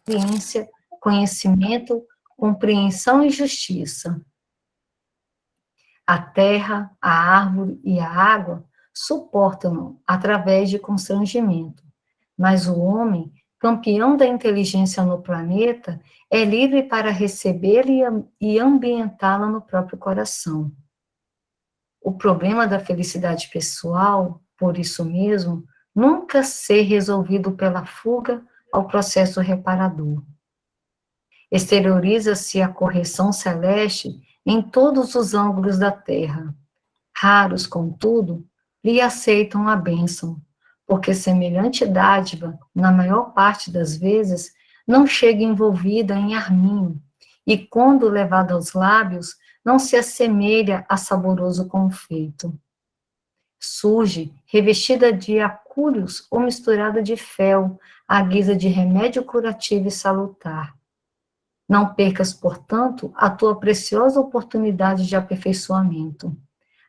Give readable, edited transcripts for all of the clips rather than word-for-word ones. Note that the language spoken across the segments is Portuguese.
ciência, conhecimento, compreensão e justiça. A terra, a árvore e a água suportam-no através de constrangimento, mas o homem, campeão da inteligência no planeta, é livre para recebê-la e ambientá-la no próprio coração. O problema da felicidade pessoal, por isso mesmo, nunca ser resolvido pela fuga ao processo reparador. Exterioriza-se a correção celeste em todos os ângulos da terra. Raros, contudo, lhe aceitam a bênção, porque semelhante dádiva, na maior parte das vezes, não chega envolvida em arminho, e quando levada aos lábios, não se assemelha a saboroso confeito. Surge, revestida de acúlios ou misturada de fel, à guisa de remédio curativo e salutar. Não percas, portanto, a tua preciosa oportunidade de aperfeiçoamento.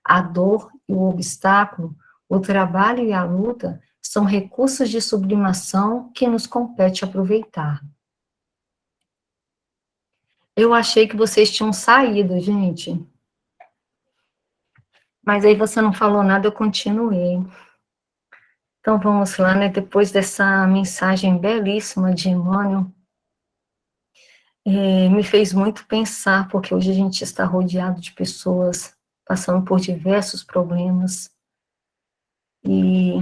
A dor e o obstáculo, o trabalho e a luta são recursos de sublimação que nos compete aproveitar. Eu achei que vocês tinham saído, gente. Mas aí você não falou nada, eu continuei. Então vamos lá, né? Depois dessa mensagem belíssima de Emmanuel, me fez muito pensar, porque hoje a gente está rodeado de pessoas passando por diversos problemas, e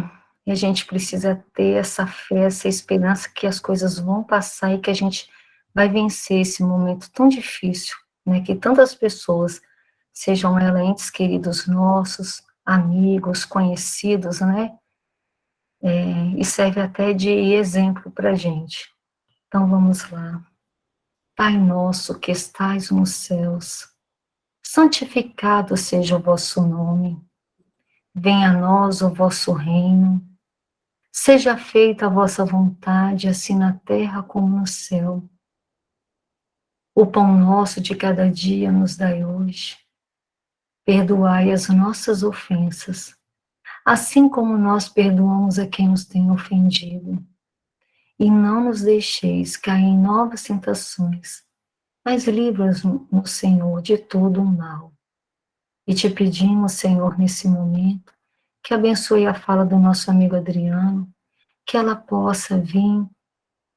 a gente precisa ter essa fé, essa esperança que as coisas vão passar e que a gente vai vencer esse momento tão difícil, né? Que tantas pessoas, sejam elas entes queridos nossos, amigos, conhecidos, né? E serve até de exemplo para a gente. Então vamos lá. Pai nosso que estais nos céus, santificado seja o vosso nome. Venha a nós o vosso reino. Seja feita a vossa vontade, assim na terra como no céu. O pão nosso de cada dia nos dai hoje. Perdoai as nossas ofensas, assim como nós perdoamos a quem nos tem ofendido. E não nos deixeis cair em novas tentações, mas livra-nos, Senhor, de todo o mal. E te pedimos, Senhor, nesse momento, que abençoe a fala do nosso amigo Adriano, que ela possa vir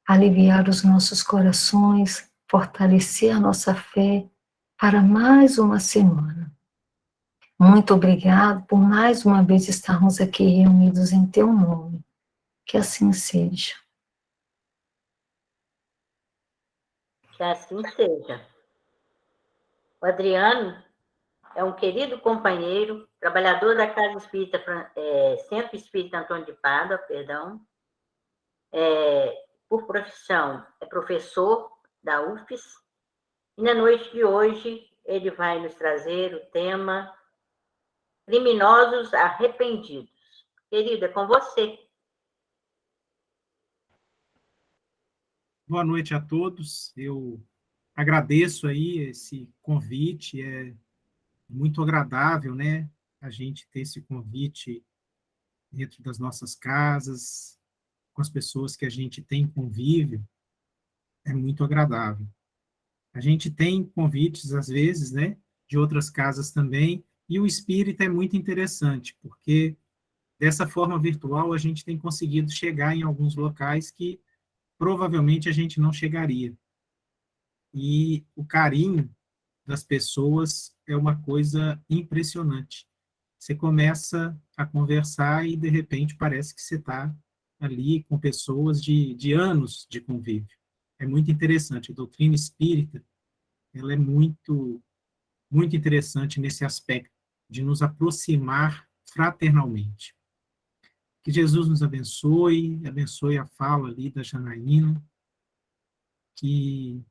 aliviar os nossos corações, fortalecer a nossa fé para mais uma semana. Muito obrigado por mais uma vez estarmos aqui reunidos em teu nome. Que assim seja. Que assim seja. O Adriano é um querido companheiro, trabalhador da Casa Espírita, Centro Espírita Antônio de Pádua, perdão. Por profissão, é professor da UFES. E na noite de hoje, ele vai nos trazer o tema Criminosos Arrependidos. Querido, é com você. Boa noite a todos. Eu agradeço aí esse convite. É muito agradável, né? A gente ter esse convite dentro das nossas casas, com as pessoas que a gente tem convívio. É muito agradável. A gente tem convites, às vezes, né? De outras casas também. E o espírita é muito interessante, porque dessa forma virtual a gente tem conseguido chegar em alguns locais que provavelmente a gente não chegaria. E o carinho das pessoas é uma coisa impressionante. Você começa a conversar e, de repente, parece que você está ali com pessoas de anos de convívio. É muito interessante. A doutrina espírita, ela é muito, muito interessante nesse aspecto, de nos aproximar fraternalmente. Que Jesus nos abençoe a fala ali da Janaína, que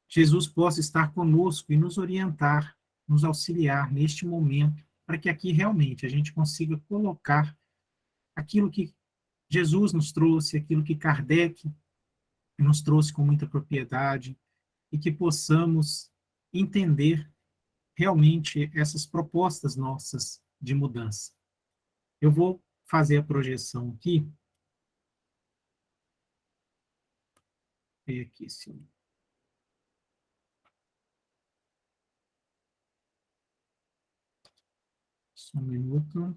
Jesus possa estar conosco e nos orientar, nos auxiliar neste momento, para que aqui realmente a gente consiga colocar aquilo que Jesus nos trouxe, aquilo que Kardec nos trouxe com muita propriedade, e que possamos entender realmente essas propostas nossas de mudança. Eu vou fazer a projeção aqui. ver aqui se... Só um minuto.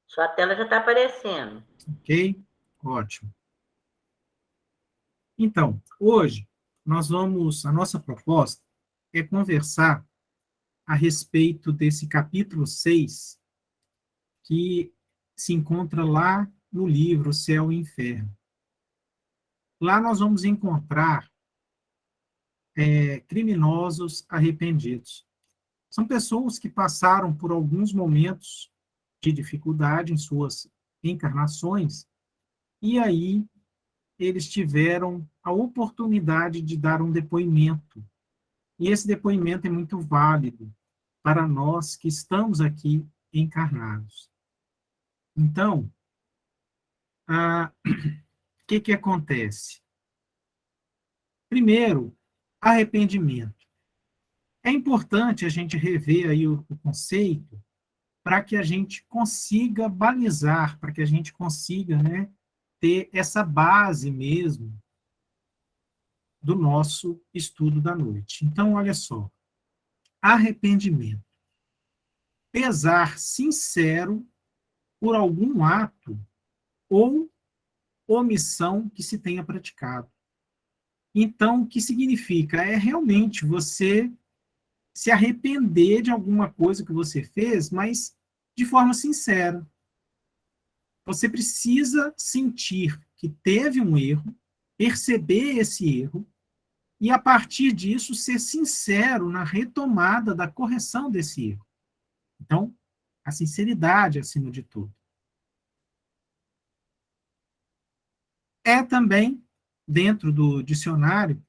Sua tela já está aparecendo. Ok? Ótimo. Então, hoje, a nossa proposta é conversar a respeito desse capítulo 6, que se encontra lá no livro Céu e Inferno. Lá nós vamos encontrar criminosos arrependidos. São pessoas que passaram por alguns momentos de dificuldade em suas encarnações, e aí eles tiveram a oportunidade de dar um depoimento. E esse depoimento é muito válido para nós que estamos aqui encarnados. Então, o que acontece? Primeiro, arrependimento. É importante a gente rever aí o conceito para que a gente consiga balizar, para que a gente consiga, né, ter essa base mesmo do nosso estudo da noite. Então, olha só, arrependimento. Pesar sincero por algum ato ou omissão que se tenha praticado. Então, o que significa? É realmente você se arrepender de alguma coisa que você fez, mas de forma sincera. Você precisa sentir que teve um erro, perceber esse erro, e a partir disso ser sincero na retomada da correção desse erro. Então, a sinceridade acima de tudo. É também, dentro do dicionário,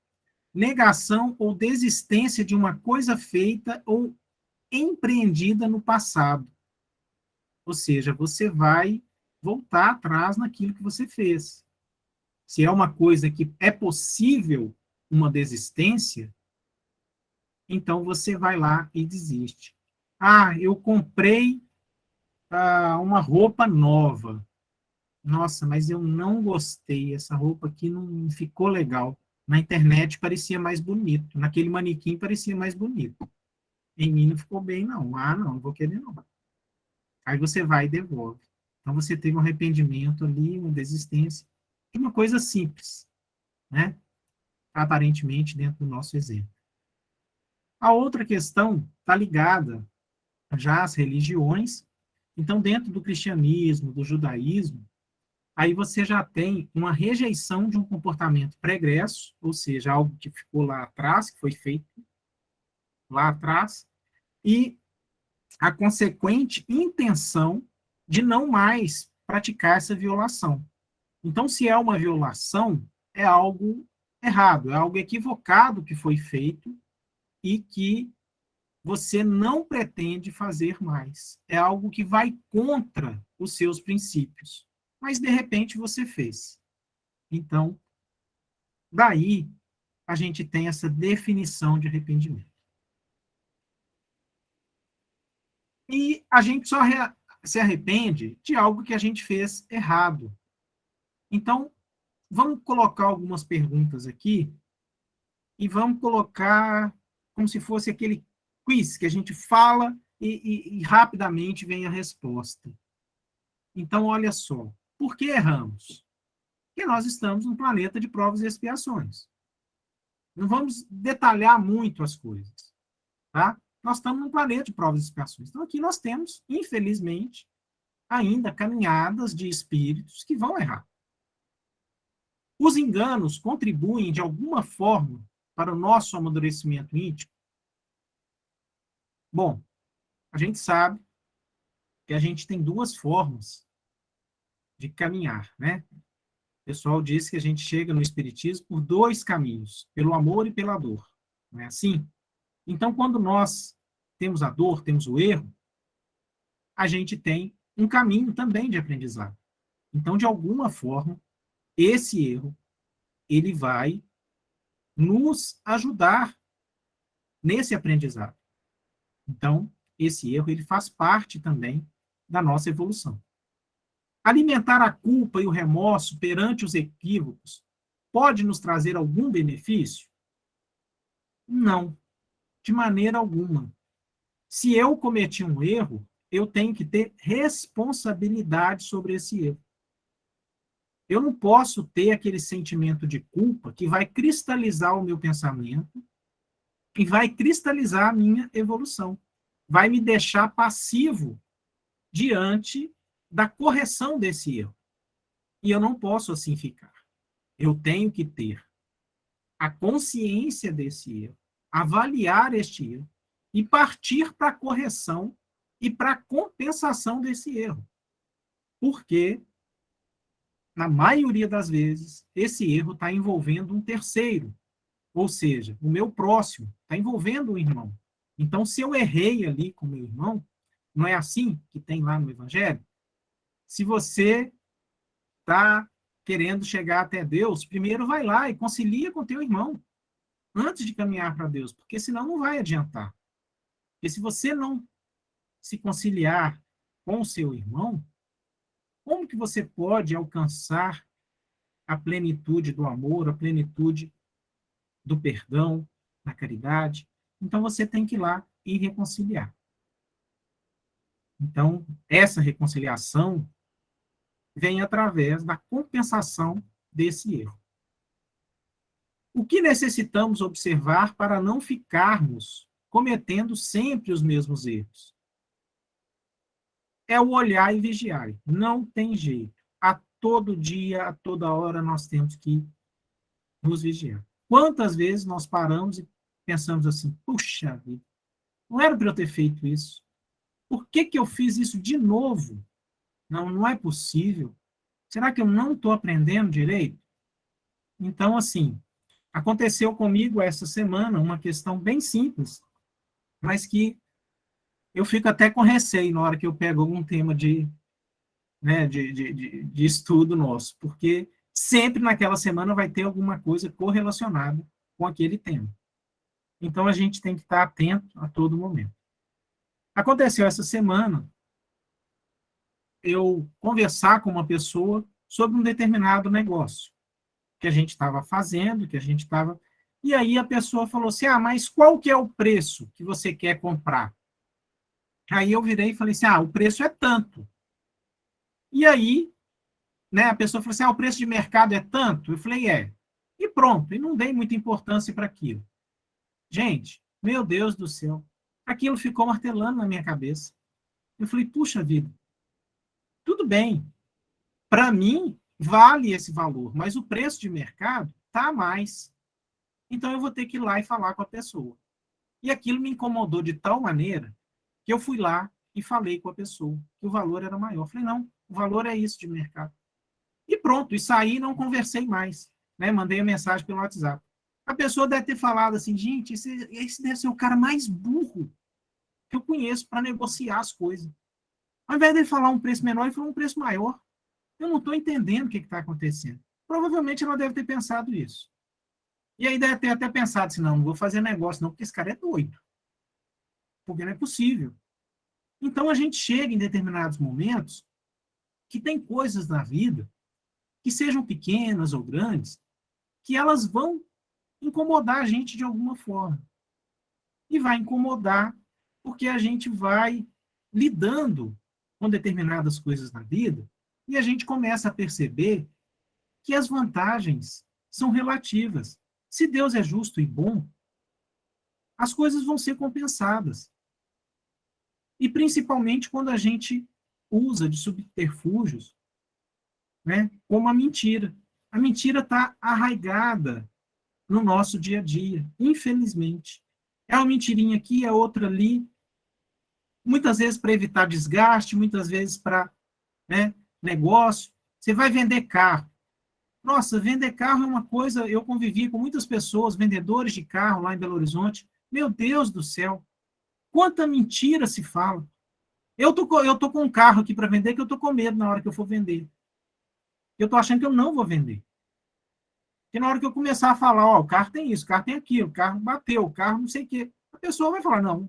negação ou desistência de uma coisa feita ou empreendida no passado. Ou seja, você vai voltar atrás naquilo que você fez. Se é uma coisa que é possível uma desistência, então você vai lá e desiste. Ah, eu comprei uma roupa nova. Nossa, mas eu não gostei. Essa roupa aqui não ficou legal. Na internet parecia mais bonito. Naquele manequim parecia mais bonito. Em mim não ficou bem, não. Ah, não vou querer, não. Aí você vai e devolve. Então você teve um arrependimento ali, uma desistência, de uma coisa simples, né? Aparentemente dentro do nosso exemplo. A outra questão está ligada já às religiões. Então, dentro do cristianismo, do judaísmo, aí você já tem uma rejeição de um comportamento pregresso, ou seja, algo que ficou lá atrás, que foi feito lá atrás, e a consequente intenção de não mais praticar essa violação. Então, se é uma violação, é algo errado, é algo equivocado que foi feito e que você não pretende fazer mais. É algo que vai contra os seus princípios. Mas, de repente, você fez. Então, daí a gente tem essa definição de arrependimento. E a gente só se arrepende de algo que a gente fez errado. Então, vamos colocar algumas perguntas aqui e vamos colocar como se fosse aquele quiz que a gente fala e rapidamente vem a resposta. Então, olha só. Por que erramos? Porque nós estamos num planeta de provas e expiações. Não vamos detalhar muito as coisas, tá? Nós estamos num planeta de provas e expiações. Então, aqui nós temos, infelizmente, ainda caminhadas de espíritos que vão errar. Os enganos contribuem de alguma forma para o nosso amadurecimento íntimo? Bom, a gente sabe que a gente tem duas formas de caminhar, né? O pessoal diz que a gente chega no espiritismo por dois caminhos, pelo amor e pela dor. Não é assim? Então, quando nós temos a dor, temos o erro, a gente tem um caminho também de aprendizado. Então, de alguma forma, esse erro, ele vai nos ajudar nesse aprendizado. Então, esse erro, ele faz parte também da nossa evolução. Alimentar a culpa e o remorso perante os equívocos pode nos trazer algum benefício? Não, de maneira alguma. Se eu cometi um erro, eu tenho que ter responsabilidade sobre esse erro. Eu não posso ter aquele sentimento de culpa que vai cristalizar o meu pensamento e vai cristalizar a minha evolução. Vai me deixar passivo diante da correção desse erro. E eu não posso assim ficar. Eu tenho que ter a consciência desse erro, avaliar este erro e partir para a correção e para a compensação desse erro. Porque, na maioria das vezes, esse erro está envolvendo um terceiro, ou seja, o meu próximo, está envolvendo um irmão. Então, se eu errei ali com meu irmão, não é assim que tem lá no Evangelho? Se você está querendo chegar até Deus, primeiro vai lá e concilia com teu irmão, antes de caminhar para Deus, porque senão não vai adiantar. Porque se você não se conciliar com o seu irmão, como que você pode alcançar a plenitude do amor, a plenitude do perdão, da caridade? Então você tem que ir lá e reconciliar. Então, essa reconciliação vem através da compensação desse erro. O que necessitamos observar para não ficarmos cometendo sempre os mesmos erros? É o olhar e vigiar. Não tem jeito. A todo dia, a toda hora, nós temos que nos vigiar. Quantas vezes nós paramos e pensamos assim, puxa vida, não era para eu ter feito isso. Por que eu fiz isso de novo? Não, não é possível. Será que eu não estou aprendendo direito? Então, assim, aconteceu comigo essa semana uma questão bem simples, mas que eu fico até com receio na hora que eu pego algum tema de estudo nosso, porque sempre naquela semana vai ter alguma coisa correlacionada com aquele tema. Então, a gente tem que estar atento a todo momento. Aconteceu essa semana eu conversar com uma pessoa sobre um determinado negócio que a gente estava fazendo, que a gente estava... E aí a pessoa falou assim, mas qual que é o preço que você quer comprar? Aí eu virei e falei assim, o preço é tanto. E aí, a pessoa falou assim, o preço de mercado é tanto? Eu falei, é. E pronto, e não dei muita importância para aquilo. Gente, meu Deus do céu, aquilo ficou martelando na minha cabeça. Eu falei, puxa vida, tudo bem, para mim vale esse valor, mas o preço de mercado está a mais. Então eu vou ter que ir lá e falar com a pessoa. E aquilo me incomodou de tal maneira que eu fui lá e falei com a pessoa que o valor era maior. Eu falei, não, o valor é isso de mercado. E pronto, e saí e não conversei mais. Mandei a mensagem pelo WhatsApp. A pessoa deve ter falado assim, gente, esse deve ser o cara mais burro que eu conheço para negociar as coisas. Ao invés de ele falar um preço menor, ele falou um preço maior. Eu não estou entendendo o que está acontecendo. Provavelmente ela deve ter pensado isso. E aí deve ter até pensado assim, não vou fazer negócio não, porque esse cara é doido. Porque não é possível. Então a gente chega em determinados momentos que tem coisas na vida, que sejam pequenas ou grandes, que elas vão incomodar a gente de alguma forma. E vai incomodar porque a gente vai lidando com determinadas coisas na vida e a gente começa a perceber que as vantagens são relativas. Se Deus é justo e bom, as coisas vão ser compensadas. E principalmente quando a gente usa de subterfúgios, como a mentira. A mentira está arraigada no nosso dia a dia, infelizmente. É uma mentirinha aqui, é outra ali, muitas vezes para evitar desgaste, muitas vezes para negócio. Você vai vender carro. Nossa, vender carro é uma coisa... Eu convivi com muitas pessoas, vendedores de carro lá em Belo Horizonte. Meu Deus do céu! Quanta mentira se fala. Eu tô com um carro aqui para vender que eu tô com medo na hora que eu for vender. Eu tô achando que eu não vou vender. Porque na hora que eu começar a falar, ó, o carro tem isso, o carro tem aquilo, o carro bateu, o carro não sei o quê, a pessoa vai falar, não,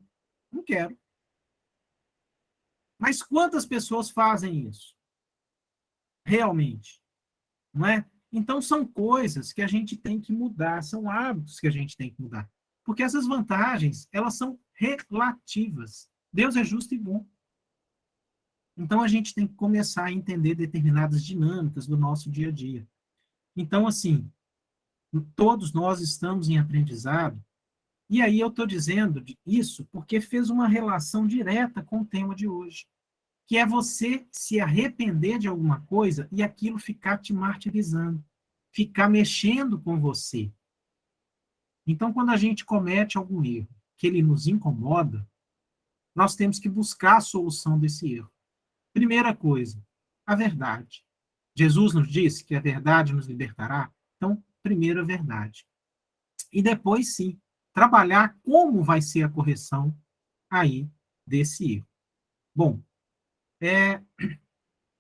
não quero. Mas quantas pessoas fazem isso? Realmente, não é? Então, são coisas que a gente tem que mudar, são hábitos que a gente tem que mudar. Porque essas vantagens, elas são relativas. Deus é justo e bom. Então, a gente tem que começar a entender determinadas dinâmicas do nosso dia a dia. Então, assim, todos nós estamos em aprendizado, e aí eu estou dizendo isso porque fez uma relação direta com o tema de hoje, que é você se arrepender de alguma coisa e aquilo ficar te martirizando, ficar mexendo com você. Então, quando a gente comete algum erro que ele nos incomoda, nós temos que buscar a solução desse erro. Primeira coisa, a verdade. Jesus nos disse que a verdade nos libertará. Então, primeiro a verdade. E depois, sim, trabalhar como vai ser a correção aí desse erro. Bom,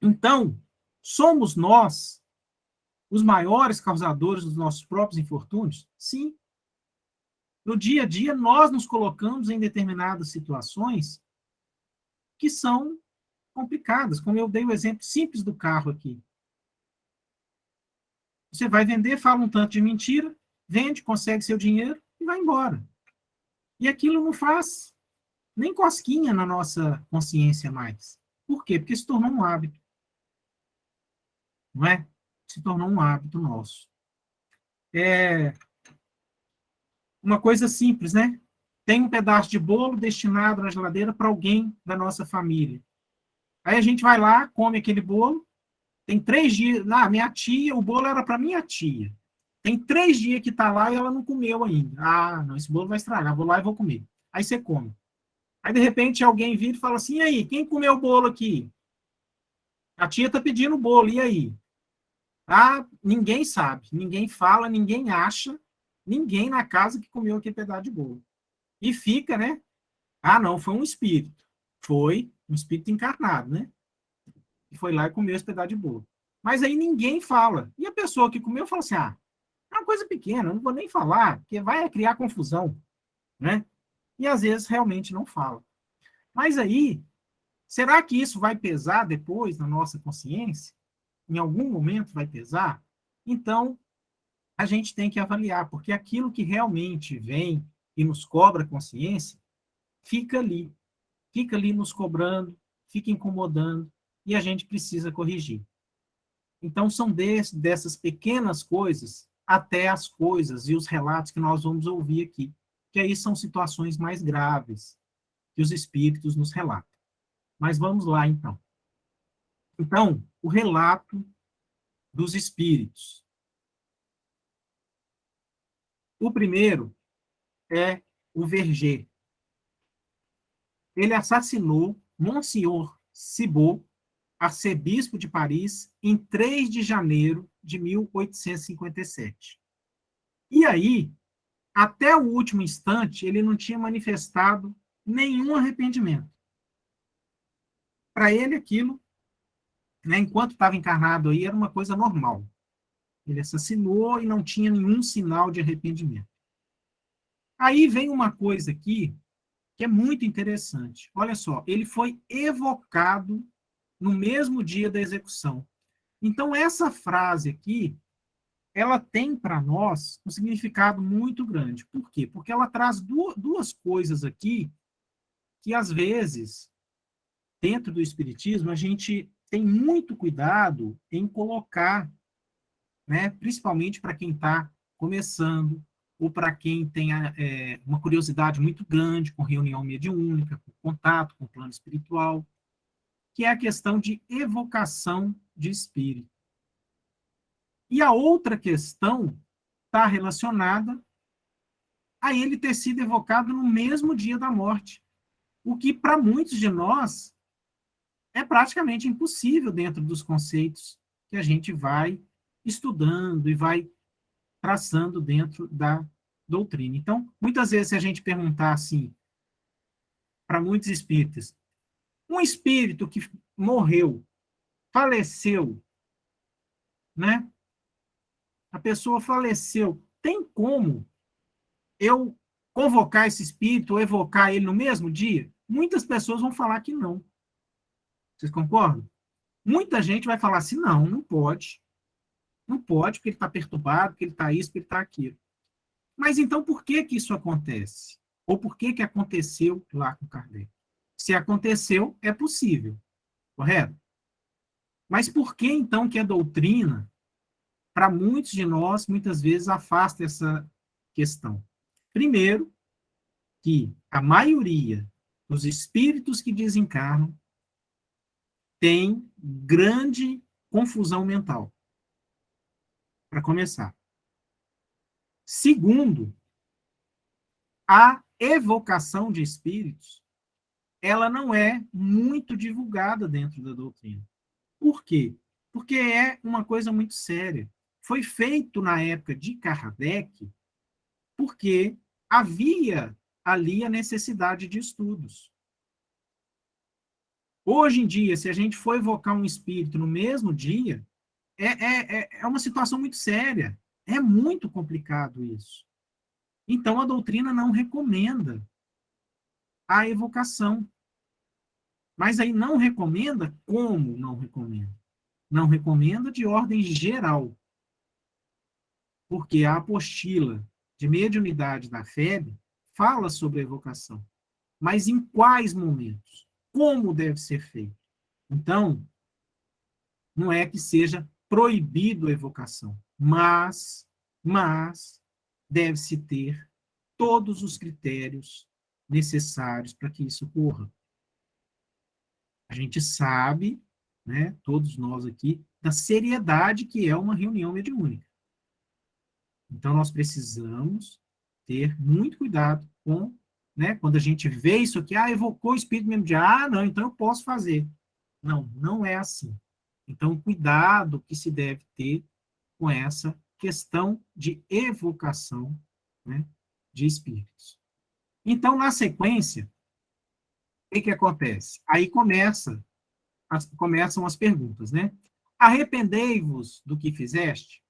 então, somos nós os maiores causadores dos nossos próprios infortúnios? Sim. No dia a dia, nós nos colocamos em determinadas situações que são complicadas, como eu dei o exemplo simples do carro aqui. Você vai vender, fala um tanto de mentira, vende, consegue seu dinheiro e vai embora. E aquilo não faz nem cosquinha na nossa consciência mais. Por quê? Porque se tornou um hábito. Não é? Se tornou um hábito nosso. É uma coisa simples, né? Tem um pedaço de bolo destinado na geladeira para alguém da nossa família. Aí a gente vai lá, come aquele bolo, tem 3 dias. Minha tia, o bolo era para minha tia. Tem 3 dias que está lá e ela não comeu ainda. Ah, não, esse bolo vai estragar, vou lá e vou comer. Aí você come. Aí, de repente, alguém vira e fala assim, e aí, quem comeu o bolo aqui? A tia está pedindo o bolo, e aí? Ah, ninguém sabe, ninguém fala, ninguém acha, ninguém na casa que comeu aquele pedaço de bolo. E fica, né? Ah, não, foi um espírito. Foi um espírito encarnado, né? E foi lá e comeu esse pedaço de bolo. Mas aí ninguém fala. E a pessoa que comeu fala assim, ah, é uma coisa pequena, eu não vou nem falar, porque vai criar confusão, né? E às vezes realmente não fala. Mas aí, será que isso vai pesar depois na nossa consciência? Em algum momento vai pesar? Então, a gente tem que avaliar, porque aquilo que realmente vem e nos cobra consciência, fica ali nos cobrando, fica incomodando, e a gente precisa corrigir. Então, são dessas pequenas coisas até as coisas e os relatos que nós vamos ouvir aqui, que aí são situações mais graves que os espíritos nos relatam. Mas vamos lá, então. Então, o relato dos espíritos. O primeiro é o Verger. Ele assassinou Monsenhor Cibot, arcebispo de Paris, em 3 de janeiro de 1857. E aí, até o último instante, ele não tinha manifestado nenhum arrependimento. Para ele, aquilo, né, enquanto estava encarnado aí, era uma coisa normal. Ele assassinou e não tinha nenhum sinal de arrependimento. Aí vem uma coisa aqui que é muito interessante. Olha só, ele foi evocado no mesmo dia da execução. Então, essa frase aqui, ela tem para nós um significado muito grande. Por quê? Porque ela traz duas coisas aqui que, às vezes, dentro do Espiritismo, a gente tem muito cuidado em colocar, né, principalmente para quem está começando, ou para quem tem uma curiosidade muito grande com reunião mediúnica, com contato com o plano espiritual, que é a questão de evocação de espírito. E a outra questão está relacionada a ele ter sido evocado no mesmo dia da morte, o que para muitos de nós é praticamente impossível dentro dos conceitos que a gente vai estudando e vai traçando dentro da doutrina. Então, muitas vezes, se a gente perguntar assim, para muitos espíritas. Um espírito que morreu, faleceu, né? A pessoa faleceu. Tem como eu convocar esse espírito ou evocar ele no mesmo dia? Muitas pessoas vão falar que não. Vocês concordam? Muita gente vai falar assim, não, não pode. Não pode, porque ele está perturbado, porque ele está isso, porque ele está aquilo. Mas então por que que isso acontece? Ou por que que aconteceu lá com Kardec? Se aconteceu, é possível, correto? Mas por que então que a doutrina, para muitos de nós, muitas vezes afasta essa questão? Primeiro, que a maioria dos espíritos que desencarnam tem grande confusão mental, para começar. Segundo, a evocação de espíritos, ela não é muito divulgada dentro da doutrina. Por quê? Porque é uma coisa muito séria. Foi feito na época de Kardec porque havia ali a necessidade de estudos. Hoje em dia, se a gente for evocar um espírito no mesmo dia, é uma situação muito séria. É muito complicado isso. Então, a doutrina não recomenda a evocação. Mas aí não recomenda como não recomenda? Não recomenda de ordem geral. Porque a apostila de mediunidade da FEB fala sobre a evocação. Mas em quais momentos? Como deve ser feito? Então, não é que seja proibido a evocação, mas deve-se ter todos os critérios necessários para que isso ocorra. A gente sabe, né, todos nós aqui, da seriedade que é uma reunião mediúnica. Então, nós precisamos ter muito cuidado com, né, quando a gente vê isso aqui, evocou o espírito mesmo de, não, então eu posso fazer. Não, não é assim. Então, cuidado que se deve ter com essa questão de evocação, né, de espíritos. Então, na sequência, o que acontece? Aí começam as perguntas, né? Arrependei-vos do que fizeste?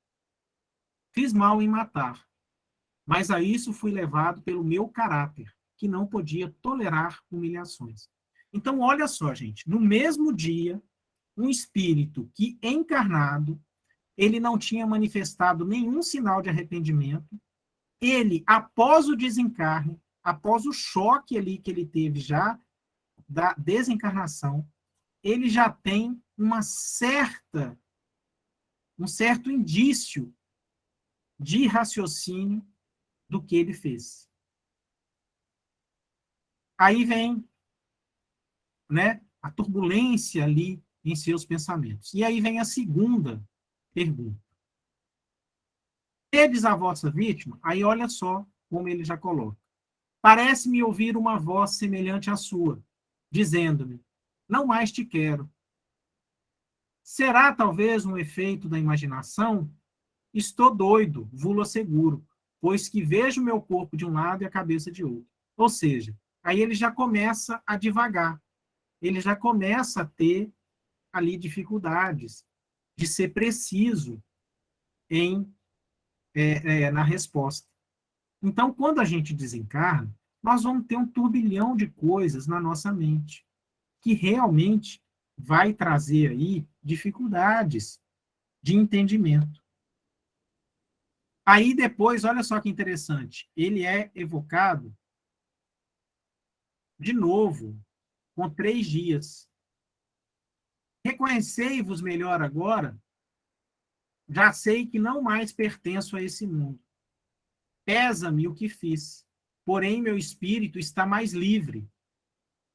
Fiz mal em matar, mas a isso fui levado pelo meu caráter, que não podia tolerar humilhações. Então, olha só, gente, no mesmo dia, um espírito que encarnado, ele não tinha manifestado nenhum sinal de arrependimento, ele, após o desencarne, após o choque ali que ele teve já da desencarnação, ele já tem um certo indício de raciocínio do que ele fez. Aí vem, né, a turbulência ali em seus pensamentos. E aí vem a segunda pergunta. Tedes a vossa vítima? Aí olha só como ele já coloca. Parece-me ouvir uma voz semelhante à sua, dizendo-me, não mais te quero. Será talvez um efeito da imaginação? Estou doido, vulo asseguro, pois que vejo meu corpo de um lado e a cabeça de outro. Ou seja, aí ele já começa a divagar, ele já começa a ter ali dificuldades de ser preciso na resposta. Então, quando a gente desencarna, nós vamos ter um turbilhão de coisas na nossa mente, que realmente vai trazer aí dificuldades de entendimento. Aí depois, olha só que interessante, ele é evocado de novo, com 3 dias. Reconhecei-vos melhor agora, já sei que não mais pertenço a esse mundo. Pesa-me o que fiz, porém meu espírito está mais livre.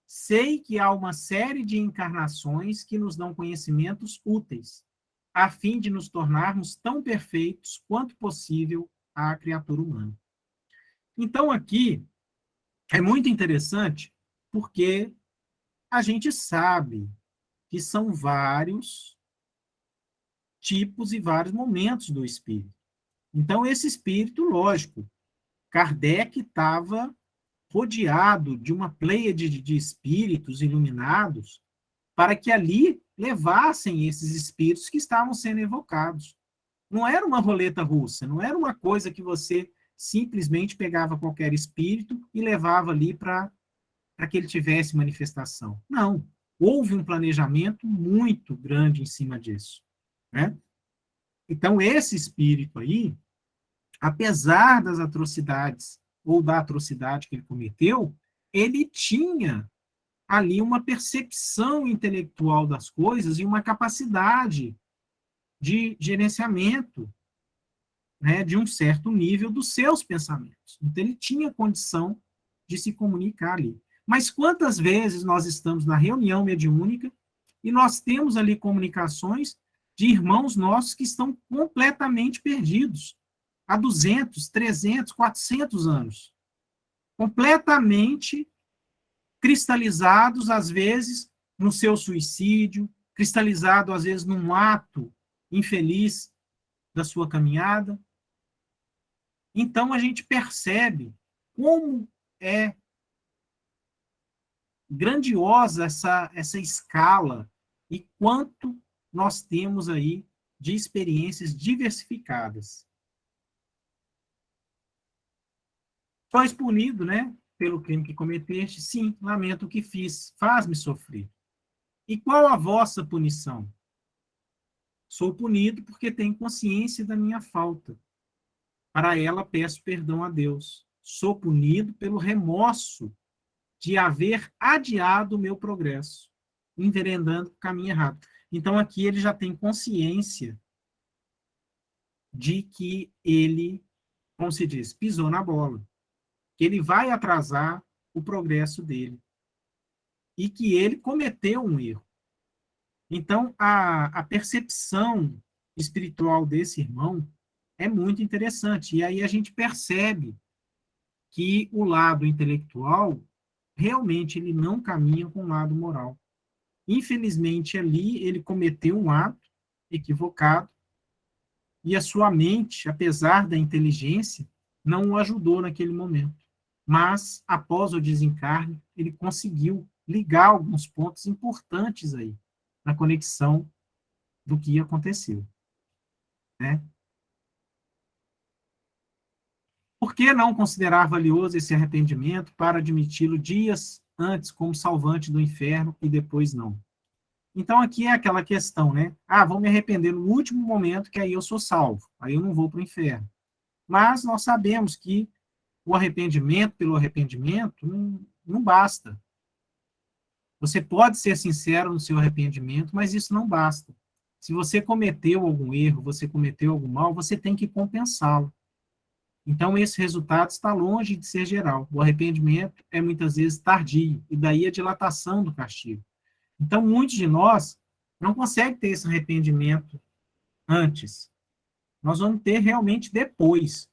Sei que há uma série de encarnações que nos dão conhecimentos úteis, a fim de nos tornarmos tão perfeitos quanto possível à criatura humana. Então, aqui, é muito interessante, porque a gente sabe que são vários tipos e vários momentos do espírito. Então, esse espírito, lógico, Kardec estava rodeado de uma pleiade de espíritos iluminados, para que ali levassem esses espíritos que estavam sendo evocados. Não era uma roleta russa, não era uma coisa que você simplesmente pegava qualquer espírito e levava ali para que ele tivesse manifestação. Não, houve um planejamento muito grande em cima disso, né? Então, esse espírito aí, apesar das atrocidades, ou da atrocidade que ele cometeu, ele tinha ali uma percepção intelectual das coisas e uma capacidade de gerenciamento, né, de um certo nível dos seus pensamentos. Então, ele tinha condição de se comunicar ali. Mas quantas vezes nós estamos na reunião mediúnica e nós temos ali comunicações de irmãos nossos que estão completamente perdidos, há 200, 300, 400 anos, completamente cristalizados, às vezes, no seu suicídio, cristalizado, às vezes, num ato infeliz da sua caminhada. Então, a gente percebe como é grandiosa essa escala e quanto nós temos aí de experiências diversificadas. Sois punido, né, pelo crime que cometeste? Sim, lamento o que fiz, faz-me sofrer. E qual a vossa punição? Sou punido porque tenho consciência da minha falta. Para ela peço perdão a Deus. Sou punido pelo remorso de haver adiado o meu progresso, enveredando o caminho errado. Então, aqui ele já tem consciência de que ele, como se diz, pisou na bola, que ele vai atrasar o progresso dele e que ele cometeu um erro. Então, a percepção espiritual desse irmão é muito interessante. E aí a gente percebe que o lado intelectual realmente ele não caminha com o lado moral. Infelizmente, ali ele cometeu um ato equivocado e a sua mente, apesar da inteligência, não o ajudou naquele momento. Mas, após o desencarne, ele conseguiu ligar alguns pontos importantes aí na conexão do que aconteceu, né? Por que não considerar valioso esse arrependimento para admiti-lo dias antes como salvante do inferno e depois não? Então, aqui é aquela questão, né? Ah, vou me arrepender no último momento, que aí eu sou salvo, aí eu não vou para o inferno. Mas nós sabemos que o arrependimento pelo arrependimento não basta. Você pode ser sincero no seu arrependimento, mas isso não basta. Se você cometeu algum erro, você cometeu algum mal, você tem que compensá-lo. Então, esse resultado está longe de ser geral. O arrependimento é muitas vezes tardio, e daí a dilatação do castigo. Então, muitos de nós não conseguem ter esse arrependimento antes. Nós vamos ter realmente depois,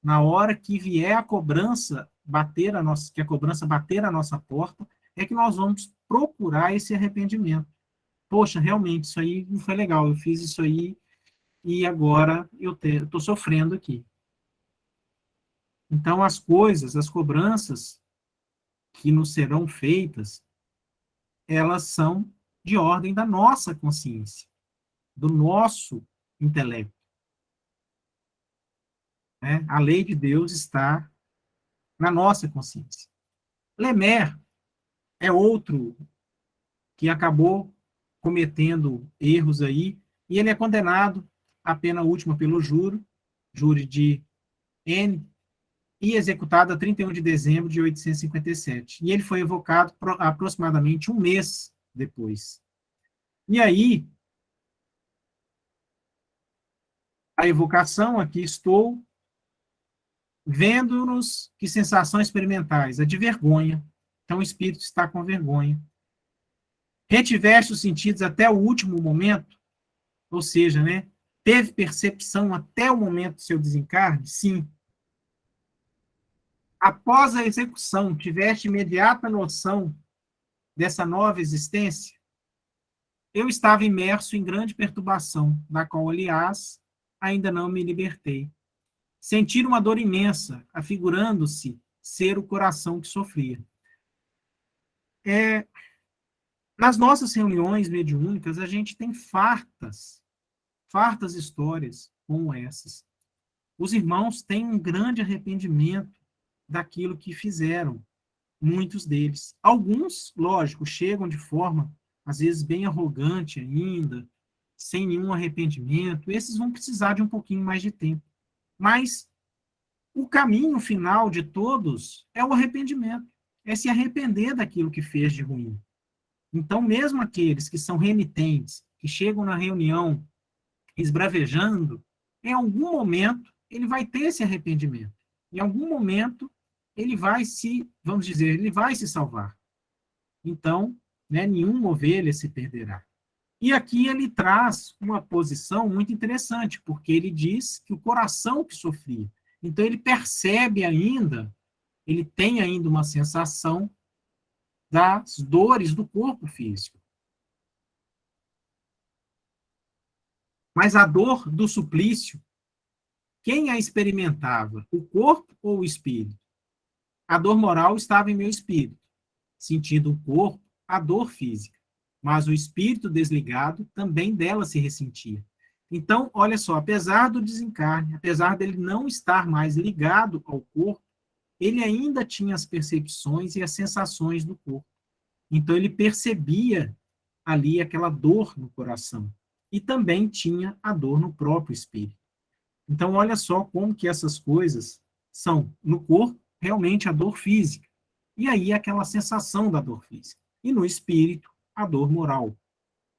na hora que vier a cobrança bater que a cobrança bater a nossa porta, é que nós vamos procurar esse arrependimento. Poxa, realmente, isso aí não foi legal, eu fiz isso aí e agora eu estou sofrendo aqui. Então, as coisas, as cobranças que nos serão feitas, elas são de ordem da nossa consciência, do nosso intelecto. Né? A lei de Deus está na nossa consciência. Lemer é outro que acabou cometendo erros aí, e ele é condenado à pena última pelo júri de N, e executado a 31 de dezembro de 857. E ele foi evocado aproximadamente um mês depois. E aí, a evocação, aqui estou, vendo-nos que sensações experimentais, a de vergonha. Então, o espírito está com vergonha. Retiveste os sentidos até o último momento, ou seja, né, teve percepção até o momento do seu desencarne? Sim. Após a execução, tiveste imediata noção dessa nova existência? Eu estava imerso em grande perturbação, da qual, aliás, ainda não me libertei. Sentir uma dor imensa, afigurando-se ser o coração que sofria. Nas nossas reuniões mediúnicas, a gente tem fartas histórias como essas. Os irmãos têm um grande arrependimento daquilo que fizeram, muitos deles. Alguns, lógico, chegam de forma, às vezes, bem arrogante ainda, sem nenhum arrependimento. Esses vão precisar de um pouquinho mais de tempo. Mas o caminho final de todos é o arrependimento, é se arrepender daquilo que fez de ruim. Então, mesmo aqueles que são renitentes, que chegam na reunião esbravejando, em algum momento ele vai ter esse arrependimento. Em algum momento ele vai se, vamos dizer, ele vai se salvar. Então, nenhuma ovelha se perderá. E aqui ele traz uma posição muito interessante, porque ele diz que o coração que sofria. Então ele percebe ainda, ele tem ainda uma sensação das dores do corpo físico. Mas a dor do suplício, quem a experimentava? O corpo ou o espírito? A dor moral estava em meu espírito, sentindo o corpo, a dor física. Mas o espírito desligado também dela se ressentia. Então, olha só, apesar do desencarne, apesar dele não estar mais ligado ao corpo, ele ainda tinha as percepções e as sensações do corpo. Então, ele percebia ali aquela dor no coração. E também tinha a dor no próprio espírito. Então, olha só como que essas coisas são, no corpo, realmente a dor física. E aí, aquela sensação da dor física. E no espírito, a dor moral.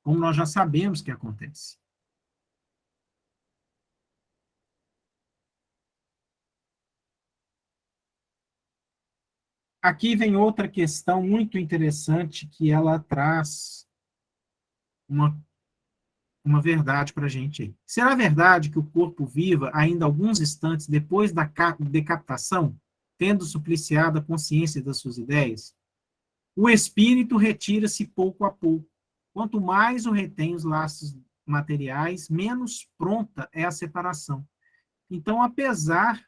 Como nós já sabemos que acontece. Aqui vem outra questão muito interessante que ela traz uma verdade para a gente aí. Será verdade que o corpo viva ainda alguns instantes depois da decapitação, tendo supliciado a consciência das suas ideias? O espírito retira-se pouco a pouco. Quanto mais o retém os laços materiais, menos pronta é a separação. Então, apesar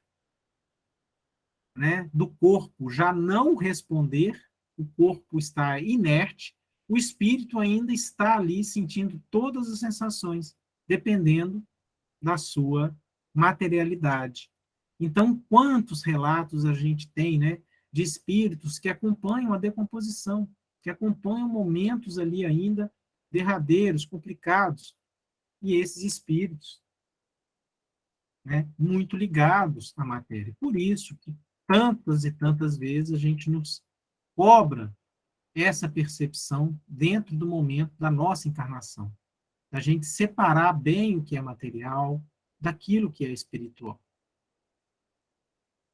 do corpo já não responder, o corpo está inerte, o espírito ainda está ali sentindo todas as sensações, dependendo da sua materialidade. Então, quantos relatos a gente tem, de espíritos que acompanham a decomposição, que acompanham momentos ali ainda derradeiros, complicados, e esses espíritos, muito ligados à matéria. Por isso que tantas e tantas vezes a gente nos cobra essa percepção dentro do momento da nossa encarnação, da gente separar bem o que é material daquilo que é espiritual.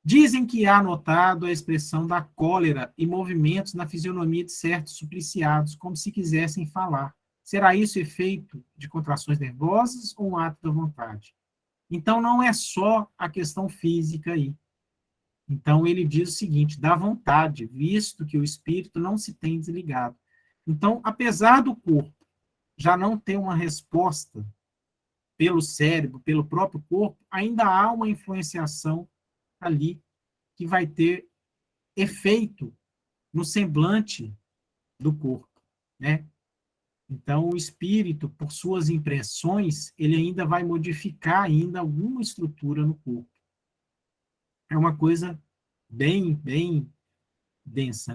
Dizem que há notado a expressão da cólera e movimentos na fisionomia de certos supliciados, como se quisessem falar. Será isso efeito de contrações nervosas ou um ato da vontade? Então, não é só a questão física aí. Então, ele diz o seguinte, da vontade, visto que o espírito não se tem desligado. Então, apesar do corpo já não ter uma resposta pelo cérebro, pelo próprio corpo, ainda há uma influenciação ali que vai ter efeito no semblante do corpo, Então, o espírito, por suas impressões, ele ainda vai modificar ainda alguma estrutura no corpo. É uma coisa bem, bem densa,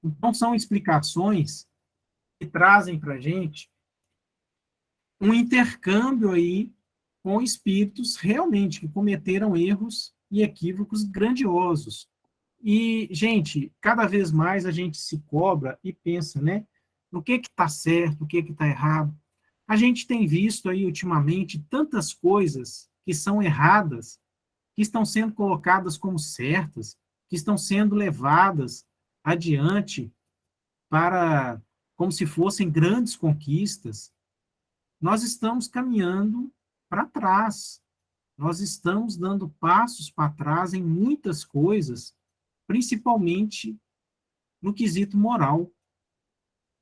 Então, são explicações que trazem para a gente um intercâmbio aí com espíritos realmente que cometeram erros e equívocos grandiosos. E, gente, cada vez mais a gente se cobra e pensa, no que está certo, o que está errado. A gente tem visto aí, ultimamente, tantas coisas que são erradas, que estão sendo colocadas como certas, que estão sendo levadas adiante para como se fossem grandes conquistas. Nós estamos caminhando para trás. Nós estamos dando passos para trás em muitas coisas, principalmente no quesito moral.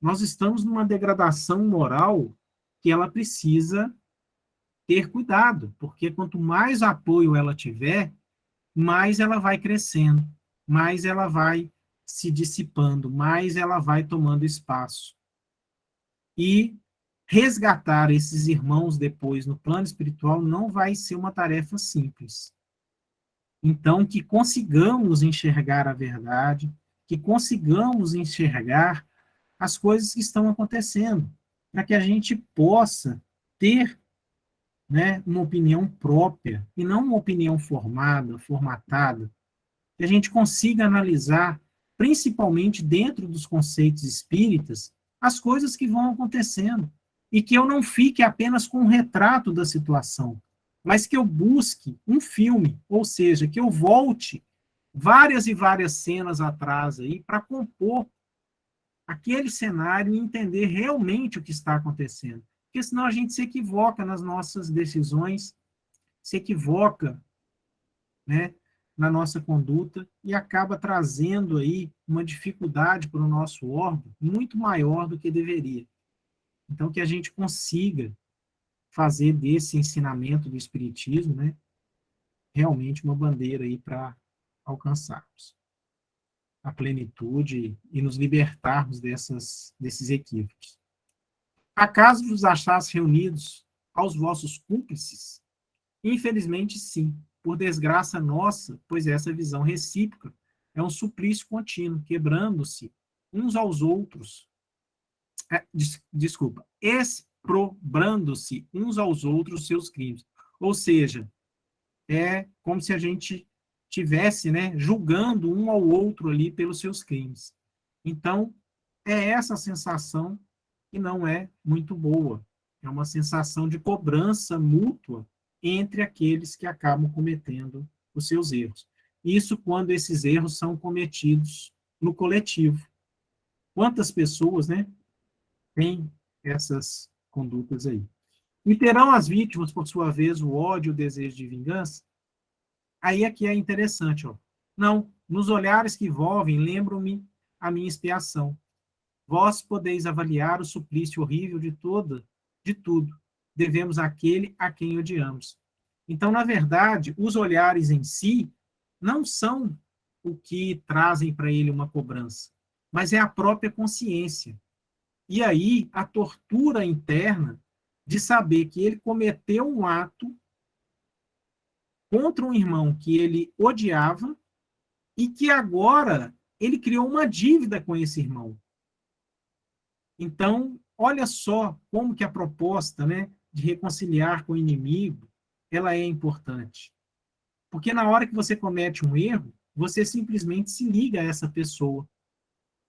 Nós estamos numa degradação moral que ela precisa ter cuidado, porque quanto mais apoio ela tiver, mais ela vai crescendo, mais ela vai se dissipando, mais ela vai tomando espaço. E resgatar esses irmãos depois no plano espiritual não vai ser uma tarefa simples. Então, que consigamos enxergar a verdade, que consigamos enxergar as coisas que estão acontecendo, para que a gente possa ter, né, uma opinião própria, e não uma opinião formada, formatada, que a gente consiga analisar, principalmente dentro dos conceitos espíritas, as coisas que vão acontecendo, e que eu não fique apenas com um retrato da situação, mas que eu busque um filme, ou seja, que eu volte várias e várias cenas atrás aí para compor aquele cenário e entender realmente o que está acontecendo. Porque senão a gente se equivoca nas nossas decisões, se equivoca, né, na nossa conduta e acaba trazendo aí uma dificuldade para o nosso órgão muito maior do que deveria. Então, que a gente consiga fazer desse ensinamento do Espiritismo, né, realmente uma bandeira aí para alcançarmos a plenitude e nos libertarmos desses equívocos. Acaso vos achasse reunidos aos vossos cúmplices? Infelizmente, sim, por desgraça nossa, pois essa visão recíproca é um suplício contínuo, quebrando-se uns aos outros, exprobrando-se uns aos outros seus crimes. Ou seja, é como se a gente tivesse, né, julgando um ao outro ali pelos seus crimes. Então, é essa sensação que não é muito boa. É uma sensação de cobrança mútua entre aqueles que acabam cometendo os seus erros. Isso quando esses erros são cometidos no coletivo. Quantas pessoas, né, têm essas condutas aí? E terão as vítimas, por sua vez, o ódio e o desejo de vingança? Aí aqui é interessante, ó. Não, nos olhares que volvem, lembram-me a minha expiação. Vós podeis avaliar o suplício horrível de tudo. Devemos àquele a quem odiamos. Então, na verdade, os olhares em si não são o que trazem para ele uma cobrança, mas é a própria consciência. E aí, a tortura interna de saber que ele cometeu um ato contra um irmão que ele odiava e que agora ele criou uma dívida com esse irmão. Então, olha só como que a proposta, né, de reconciliar com o inimigo, ela é importante. Porque na hora que você comete um erro, você simplesmente se liga a essa pessoa.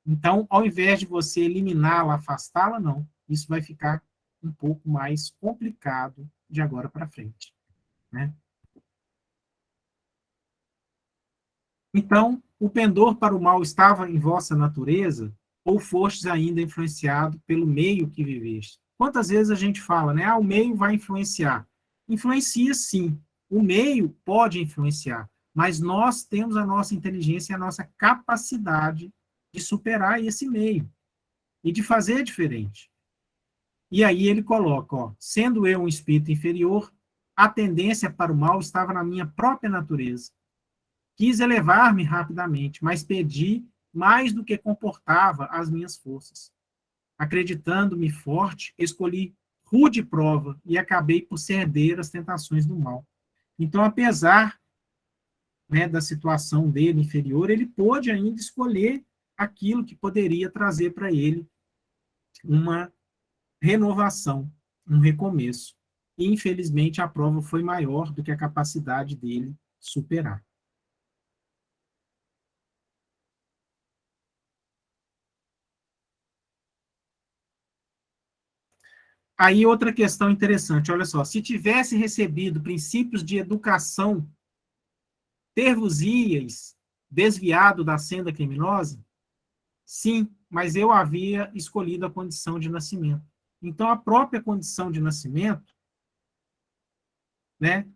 Então, ao invés de você eliminá-la, afastá-la, não. Isso vai ficar um pouco mais complicado de agora para frente, né? Então, o pendor para o mal estava em vossa natureza, ou fostes ainda influenciado pelo meio que viveste? Quantas vezes a gente fala, né? Ah, o meio vai influenciar. Influencia sim. O meio pode influenciar, mas nós temos a nossa inteligência e a nossa capacidade de superar esse meio e de fazer diferente. E aí ele coloca, ó, sendo eu um espírito inferior, a tendência para o mal estava na minha própria natureza. Quis elevar-me rapidamente, mas pedi mais do que comportava as minhas forças. Acreditando-me forte, escolhi rude prova e acabei por ceder às tentações do mal. Então, apesar, né, da situação dele inferior, ele pôde ainda escolher aquilo que poderia trazer para ele uma renovação, um recomeço. E, infelizmente, a prova foi maior do que a capacidade dele superar. Aí outra questão interessante, olha só, se tivesse recebido princípios de educação, ter-vos-íeis desviado da senda criminosa? Sim, mas eu havia escolhido a condição de nascimento. Então, a própria condição de nascimento, né,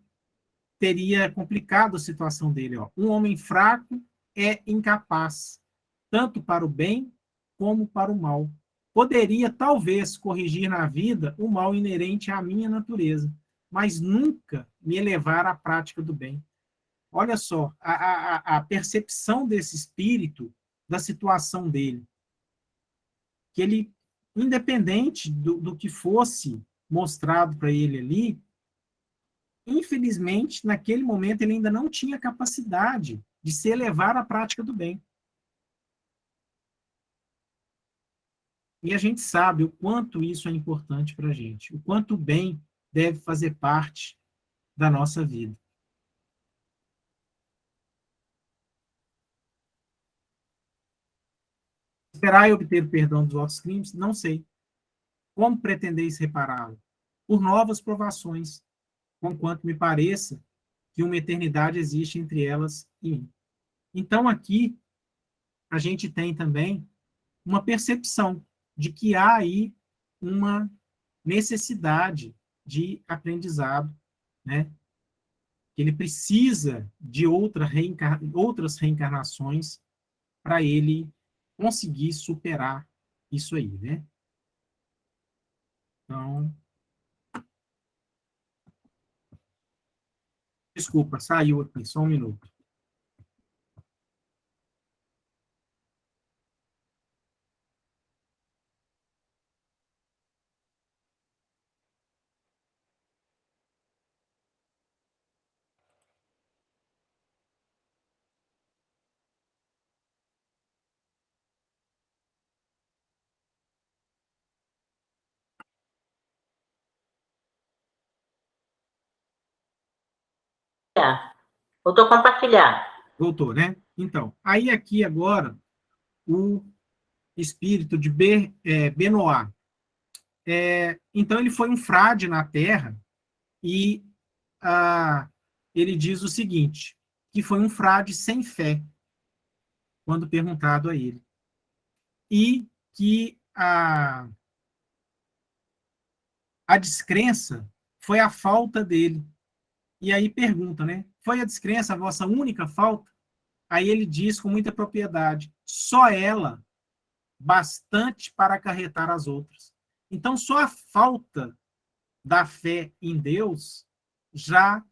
teria complicado a situação dele. Ó. Um homem fraco é incapaz, tanto para o bem como para o mal. Poderia, talvez, corrigir na vida o mal inerente à minha natureza, mas nunca me elevar à prática do bem. olha só, a percepção desse espírito da situação dele, que ele, independente do que fosse mostrado para ele ali, infelizmente, naquele momento, ele ainda não tinha capacidade de se elevar à prática do bem. E a gente sabe o quanto isso é importante para a gente, o quanto o bem deve fazer parte da nossa vida. Esperar e obter o perdão dos vossos crimes? Não sei. Como pretendeis repará-lo? Por novas provações, conquanto me pareça que uma eternidade existe entre elas e mim. Então, aqui, a gente tem também uma percepção de que há aí uma necessidade de aprendizado, né? Ele precisa de outras reencarnações para ele conseguir superar isso aí, né? Então, desculpa, saiu aqui, só um minuto. Voltou a compartilhar. Voltou, né? Então, aí aqui agora, o espírito de Benoit. Então, ele foi um frade na Terra e ele diz o seguinte, que foi um frade sem fé, quando perguntado a ele. E que a descrença foi a falta dele. E aí pergunta, né? Foi a descrença a vossa única falta? Aí ele diz com muita propriedade, só ela bastante para acarretar as outras. Então, só a falta da fé em Deus já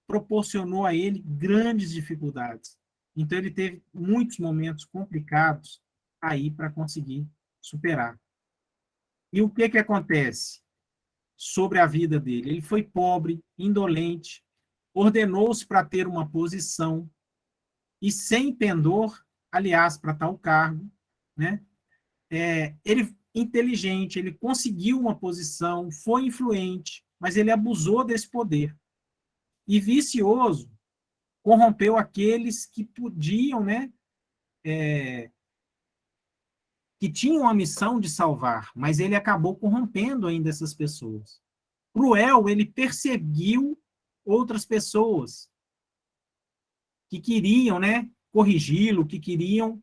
proporcionou a ele grandes dificuldades. Então, ele teve muitos momentos complicados aí para conseguir superar. E o que acontece sobre a vida dele? Ele foi pobre, indolente, ordenou-se para ter uma posição e sem pendor, aliás, para tal cargo, né? Ele inteligente, ele conseguiu uma posição, foi influente, mas ele abusou desse poder. E vicioso, corrompeu aqueles que podiam, né, que tinham a missão de salvar, mas ele acabou corrompendo ainda essas pessoas. Cruel, ele perseguiu outras pessoas que queriam, né, corrigi-lo, que queriam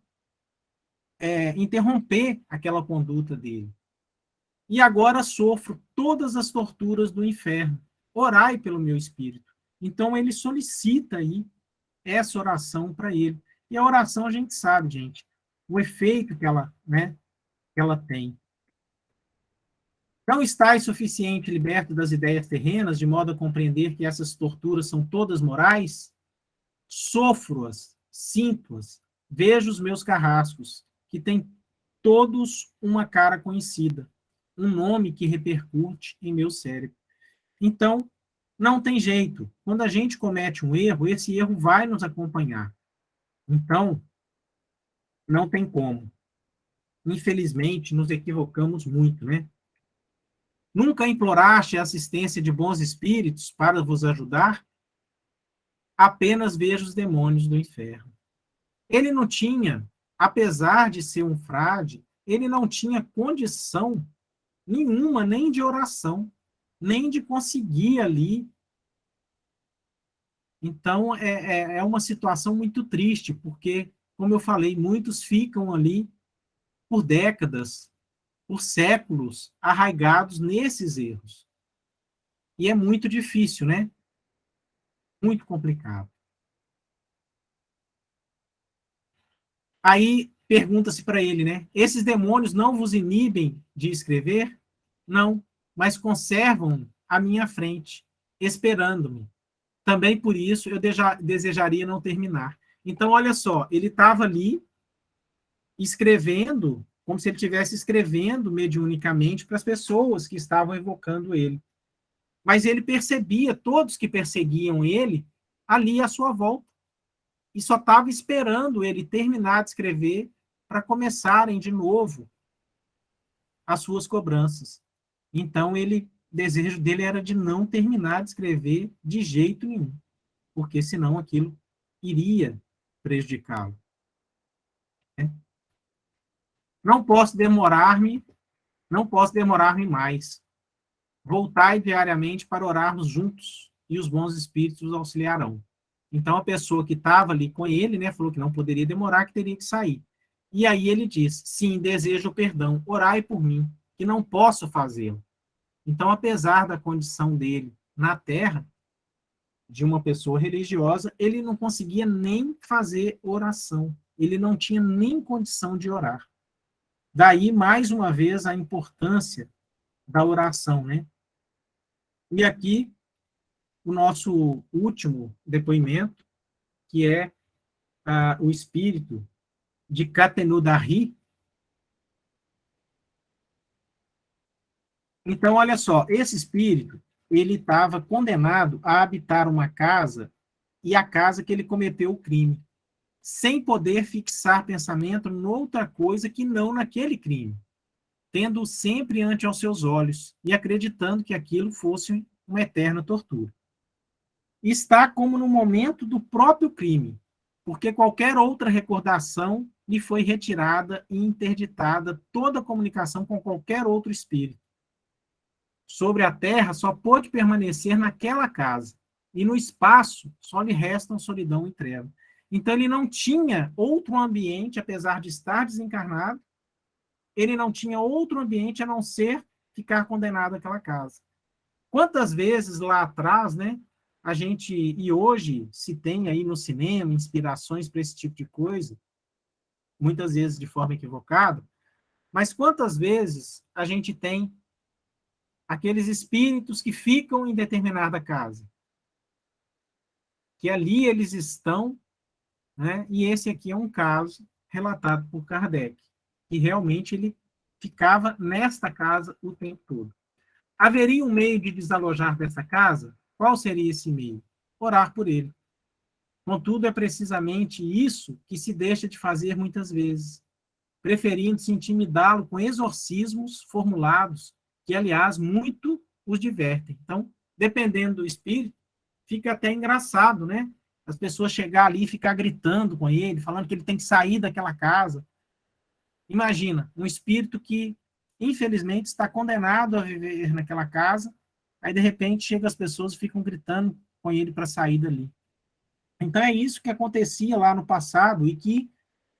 interromper aquela conduta dele. E agora sofro todas as torturas do inferno. Orai pelo meu espírito. Então ele solicita aí essa oração para ele. E a oração a gente sabe, gente, o efeito que ela, né, que ela tem. Não estáis suficiente liberto das ideias terrenas, de modo a compreender que essas torturas são todas morais? Sofro-as, sinto-as, vejo os meus carrascos, que têm todos uma cara conhecida, um nome que repercute em meu cérebro. Então, não tem jeito. Quando a gente comete um erro, esse erro vai nos acompanhar. Então, não tem como. Infelizmente, nos equivocamos muito, né? Nunca imploraste a assistência de bons espíritos para vos ajudar? Apenas vejo os demônios do inferno. Ele não tinha, apesar de ser um frade, ele não tinha condição nenhuma, nem de oração, nem de conseguir ali. Então, é uma situação muito triste, porque, como eu falei, muitos ficam ali por décadas, por séculos, arraigados nesses erros. E é muito difícil, né? Muito complicado. Aí pergunta-se para ele, né? Esses demônios não vos inibem de escrever? Não, mas conservam à minha frente, esperando-me. Também por isso eu desejaria não terminar. Então, olha só, ele estava ali escrevendo, como se ele estivesse escrevendo mediunicamente para as pessoas que estavam evocando ele. Mas ele percebia todos que perseguiam ele ali à sua volta. E só estava esperando ele terminar de escrever para começarem de novo as suas cobranças. Então, o desejo dele era de não terminar de escrever de jeito nenhum, porque senão aquilo iria prejudicá-lo. Não posso demorar-me mais. Voltai diariamente para orarmos juntos, e os bons espíritos os auxiliarão. Então, a pessoa que estava ali com ele, né, falou que não poderia demorar, que teria que sair. E aí ele diz, sim, desejo perdão, orai por mim, que não posso fazê-lo. Então, apesar da condição dele na Terra, de uma pessoa religiosa, ele não conseguia nem fazer oração. Ele não tinha nem condição de orar. Daí, mais uma vez, a importância da oração, né? E aqui, o nosso último depoimento, que é o espírito de Katenu-Dari. Então, olha só, esse espírito, ele estava condenado a habitar uma casa, e a casa que ele cometeu o crime, sem poder fixar pensamento em outra coisa que não naquele crime, tendo-o sempre ante aos seus olhos, e acreditando que aquilo fosse uma eterna tortura. Está como no momento do próprio crime, porque qualquer outra recordação lhe foi retirada e interditada toda comunicação com qualquer outro espírito. Sobre a terra só pôde permanecer naquela casa, e no espaço só lhe restam solidão e treva. Então ele não tinha outro ambiente, apesar de estar desencarnado, ele não tinha outro ambiente a não ser ficar condenado àquela casa. Quantas vezes lá atrás, né, a gente, e hoje se tem aí no cinema inspirações para esse tipo de coisa, muitas vezes de forma equivocada, mas quantas vezes a gente tem aqueles espíritos que ficam em determinada casa, que ali eles estão, né, e esse aqui é um caso relatado por Kardec, que realmente ele ficava nesta casa o tempo todo. Haveria um meio de desalojar dessa casa? Qual seria esse meio? Orar por ele. Contudo, é precisamente isso que se deixa de fazer muitas vezes, preferindo-se intimidá-lo com exorcismos formulados, que, aliás, muito os divertem. Então, dependendo do espírito, fica até engraçado, né? As pessoas chegar ali e ficar gritando com ele, falando que ele tem que sair daquela casa. Imagina, um espírito que, infelizmente, está condenado a viver naquela casa, aí, de repente, chega as pessoas e ficam gritando com ele para sair dali. Então, é isso que acontecia lá no passado e que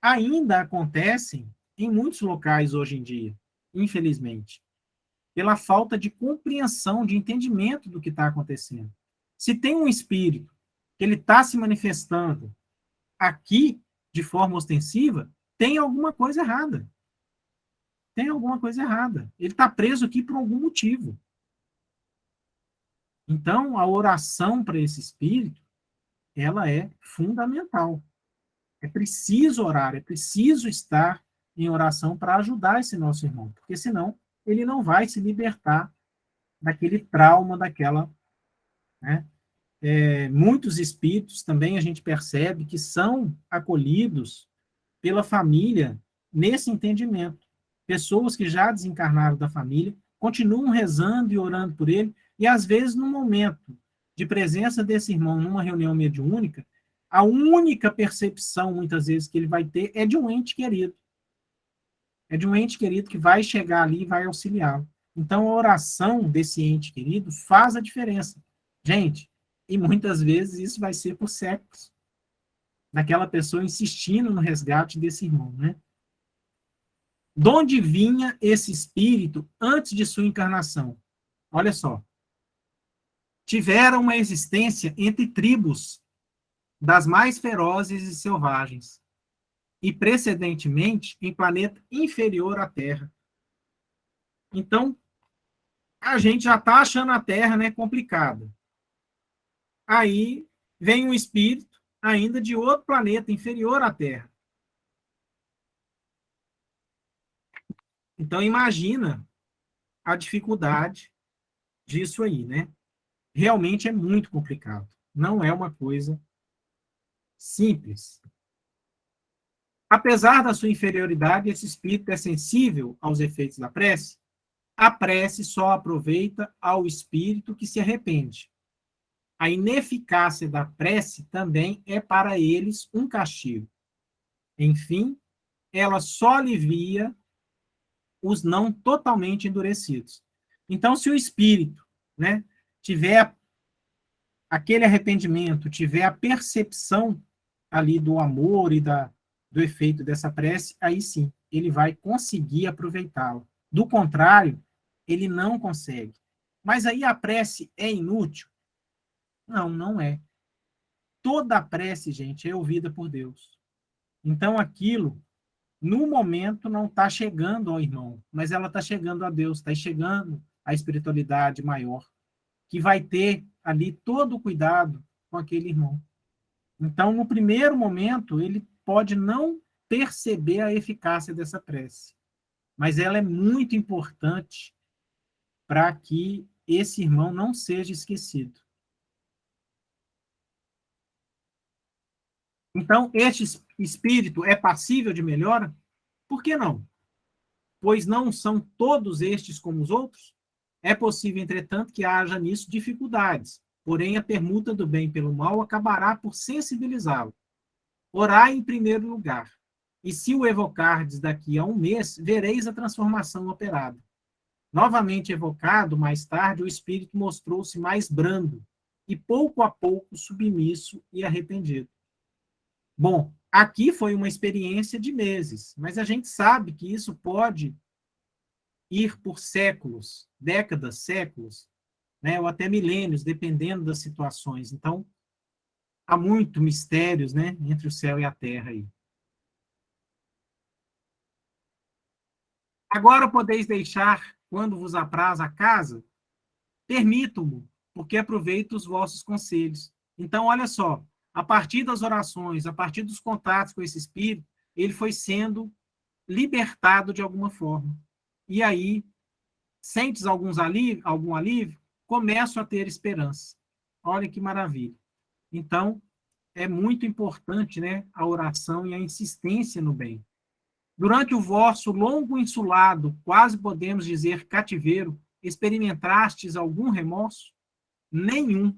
ainda acontecem em muitos locais hoje em dia, infelizmente, pela falta de compreensão, de entendimento do que está acontecendo. Se tem um espírito que ele está se manifestando aqui de forma ostensiva, tem alguma coisa errada. Tem alguma coisa errada. Ele está preso aqui por algum motivo. Então, a oração para esse espírito, ela é fundamental. É preciso orar, é preciso estar em oração para ajudar esse nosso irmão, porque senão ele não vai se libertar daquele trauma, daquela... Né? Muitos espíritos também a gente percebe que são acolhidos pela família nesse entendimento. Pessoas que já desencarnaram da família continuam rezando e orando por ele, e às vezes no momento de presença desse irmão numa reunião mediúnica, a única percepção, muitas vezes, que ele vai ter é de um ente querido. É de um ente querido que vai chegar ali e vai auxiliá-lo. Então, a oração desse ente querido faz a diferença. Gente, e muitas vezes isso vai ser por séculos, daquela pessoa insistindo no resgate desse irmão, né? De onde vinha esse espírito antes de sua encarnação? Olha só. Tiveram uma existência entre tribos das mais ferozes e selvagens, e precedentemente em planeta inferior à Terra. Então, a gente já está achando a Terra, né, complicada. aí vem um espírito ainda de outro planeta inferior à Terra. Então, imagina a dificuldade disso aí, né? Realmente é muito complicado. Não é uma coisa simples. Apesar da sua inferioridade, esse espírito é sensível aos efeitos da prece. A prece só aproveita ao espírito que se arrepende. A ineficácia da prece também é para eles um castigo. Enfim, ela só alivia os não totalmente endurecidos. Então, se o espírito, né, tiver aquele arrependimento, tiver a percepção ali do amor e do efeito dessa prece, aí sim, ele vai conseguir aproveitá-la. Do contrário, ele não consegue. Mas aí a prece é inútil? Não, não é. Toda a prece, gente, é ouvida por Deus. Então aquilo, no momento, não está chegando ao irmão, mas ela está chegando a Deus, está chegando à espiritualidade maior, que vai ter ali todo o cuidado com aquele irmão. Então, no primeiro momento, ele pode não perceber a eficácia dessa prece, mas ela é muito importante para que esse irmão não seja esquecido. Então, este espírito é passível de melhora? Por que não? Pois não são todos estes como os outros? É possível, entretanto, que haja nisso dificuldades, porém a permuta do bem pelo mal acabará por sensibilizá-lo. Orai em primeiro lugar, e se o evocardes daqui a um mês, vereis a transformação operada. Novamente evocado, mais tarde, o espírito mostrou-se mais brando, e pouco a pouco submisso e arrependido. Bom, aqui foi uma experiência de meses, mas a gente sabe que isso pode ir por séculos, décadas, séculos, né, ou até milênios, dependendo das situações. Então, há muito mistérios, né, entre o céu e a terra aí. Agora podeis deixar, quando vos apraz a casa, permito-mo, porque aproveito os vossos conselhos. Então, olha só, a partir das orações, a partir dos contatos com esse espírito, ele foi sendo libertado de alguma forma. E aí, sentes algum alívio, começo a ter esperança. Olha que maravilha. Então, é muito importante, né, a oração e a insistência no bem. Durante o vosso longo insulado, quase podemos dizer cativeiro, experimentastes algum remorso? Nenhum.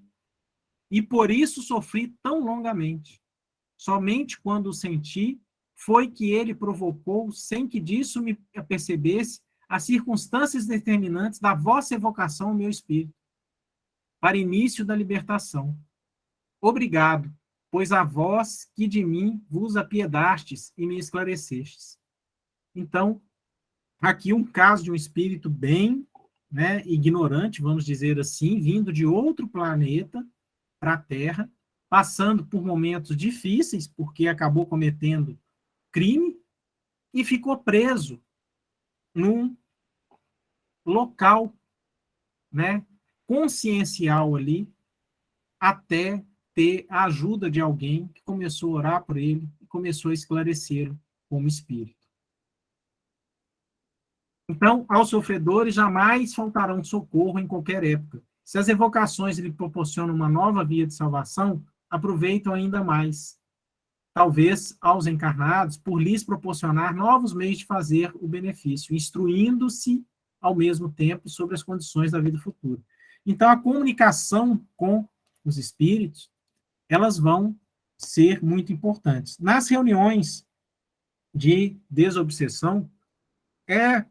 E por isso sofri tão longamente. Somente quando o senti, foi que ele provocou, sem que disso me apercebesse, as circunstâncias determinantes da vossa evocação ao meu espírito, para início da libertação. Obrigado, pois a vós que de mim vos apiedastes e me esclarecestes. Então, aqui um caso de um espírito bem, né, ignorante, vamos dizer assim, vindo de outro planeta para a Terra, passando por momentos difíceis, porque acabou cometendo crime, e ficou preso num local, né, consciencial ali, até ter a ajuda de alguém que começou a orar por ele e começou a esclarecê-lo como espírito. Então, aos sofredores jamais faltarão socorro em qualquer época. Se as evocações lhe proporcionam uma nova via de salvação, aproveitam ainda mais. Talvez aos encarnados, por lhes proporcionar novos meios de fazer o benefício, instruindo-se ao mesmo tempo sobre as condições da vida futura. Então, a comunicação com os espíritos, elas vão ser muito importantes. Nas reuniões de desobsessão, é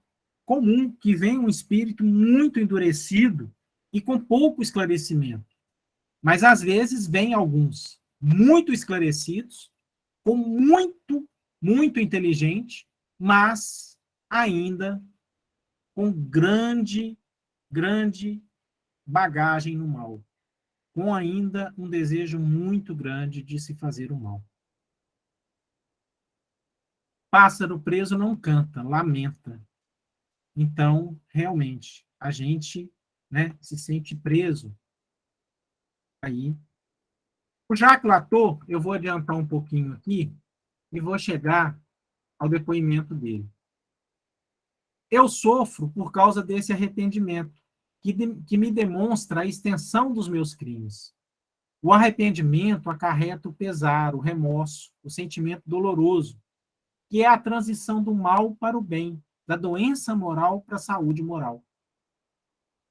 comum que venha um espírito muito endurecido e com pouco esclarecimento. Mas, às vezes, vem alguns muito esclarecidos, com muito inteligente, mas ainda com grande bagagem no mal, com ainda um desejo muito grande de se fazer o mal. Pássaro preso não canta, lamenta. Então, realmente, a gente, né, se sente preso aí O Jacques Latot, eu vou adiantar um pouquinho aqui e vou chegar ao depoimento dele. Eu sofro por causa desse arrependimento, que me demonstra a extensão dos meus crimes. O arrependimento acarreta o pesar, o remorso, o sentimento doloroso, que é a transição do mal para o bem, da doença moral para a saúde moral.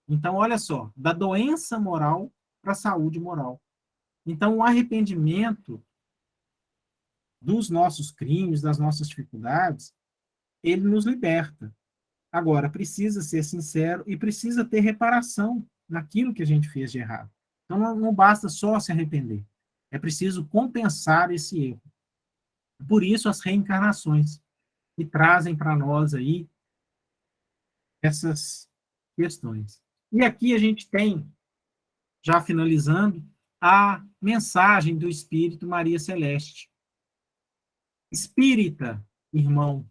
Então, olha só, da doença moral para a saúde moral. Então, o arrependimento dos nossos crimes, das nossas dificuldades, ele nos liberta. Agora, precisa ser sincero e precisa ter reparação naquilo que a gente fez de errado. Então, não basta só se arrepender. É preciso compensar esse erro. Por isso, as reencarnações, que trazem para nós aí essas questões. E aqui a gente tem, já finalizando, a mensagem do Espírito Maria Celeste. Espírita, irmão,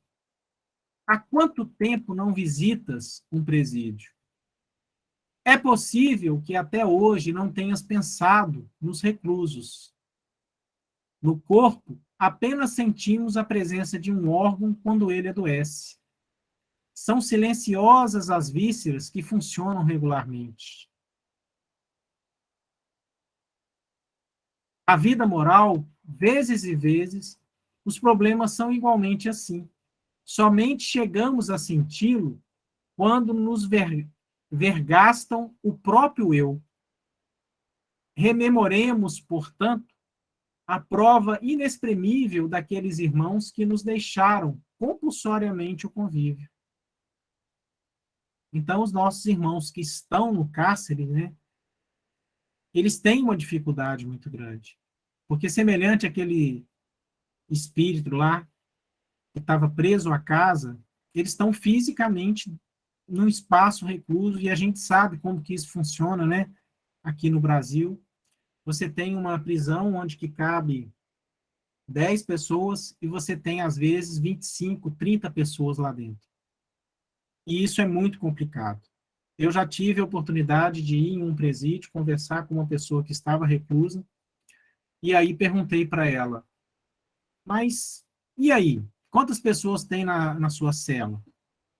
há quanto tempo não visitas um presídio? É possível que até hoje não tenhas pensado nos reclusos. No corpo, apenas sentimos a presença de um órgão quando ele adoece. São silenciosas as vísceras que funcionam regularmente. A vida moral, vezes e vezes, os problemas são igualmente assim. Somente chegamos a senti-lo quando nos vergastam o próprio eu. Rememoremos, portanto, a prova inexprimível daqueles irmãos que nos deixaram compulsoriamente o convívio. Então, os nossos irmãos que estão no cárcere, né, eles têm uma dificuldade muito grande. Porque semelhante àquele espírito lá, que estava preso à casa, eles estão fisicamente num espaço recluso, e a gente sabe como que isso funciona, né? Aqui no Brasil, você tem uma prisão onde que cabe 10 pessoas e você tem, às vezes, 25, 30 pessoas lá dentro. E isso é muito complicado. Eu já tive a oportunidade de ir em um presídio, conversar com uma pessoa que estava reclusa, e aí perguntei para ela, mas e aí? Quantas pessoas tem na sua cela?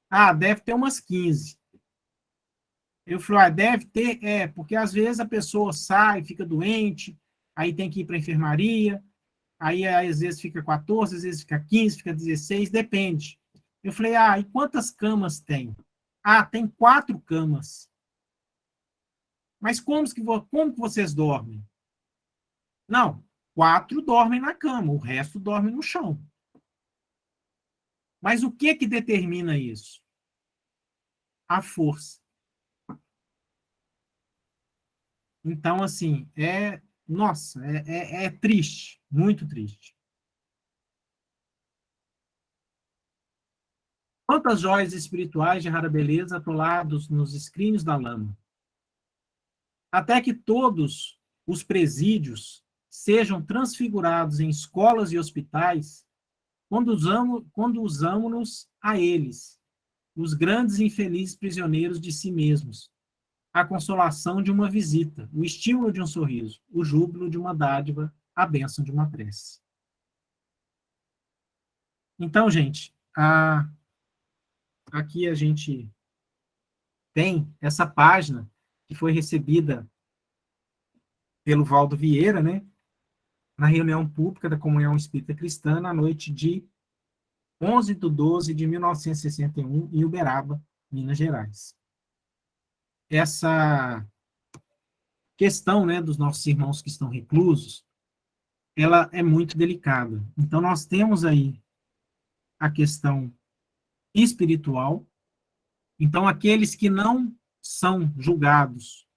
Ah, deve ter umas 15. Eu falei, deve ter, porque às vezes a pessoa sai, fica doente, aí tem que ir para a enfermaria, aí às vezes fica 14, às vezes fica 15, fica 16, depende. Eu falei, e quantas camas tem? Ah, tem 4 camas. Mas como que vocês dormem? Não, 4 dormem na cama, o resto dorme no chão. Mas o que determina isso? A força. Então, assim, nossa, é triste, muito triste. Quantas joias espirituais de rara beleza atolados nos escrínios da lama? Até que todos os presídios sejam transfigurados em escolas e hospitais, conduzamos-nos a eles, os grandes e infelizes prisioneiros de si mesmos, a consolação de uma visita, o estímulo de um sorriso, o júbilo de uma dádiva, a bênção de uma prece. Então, gente, aqui a gente tem essa página que foi recebida pelo Valdo Vieira, né, na reunião pública da Comunhão Espírita Cristã, na noite de 11/12/1961, em Uberaba, Minas Gerais. Essa questão, né, dos nossos irmãos que estão reclusos, ela é muito delicada. Então, nós temos aí a questão espiritual. Então, aqueles que não são julgados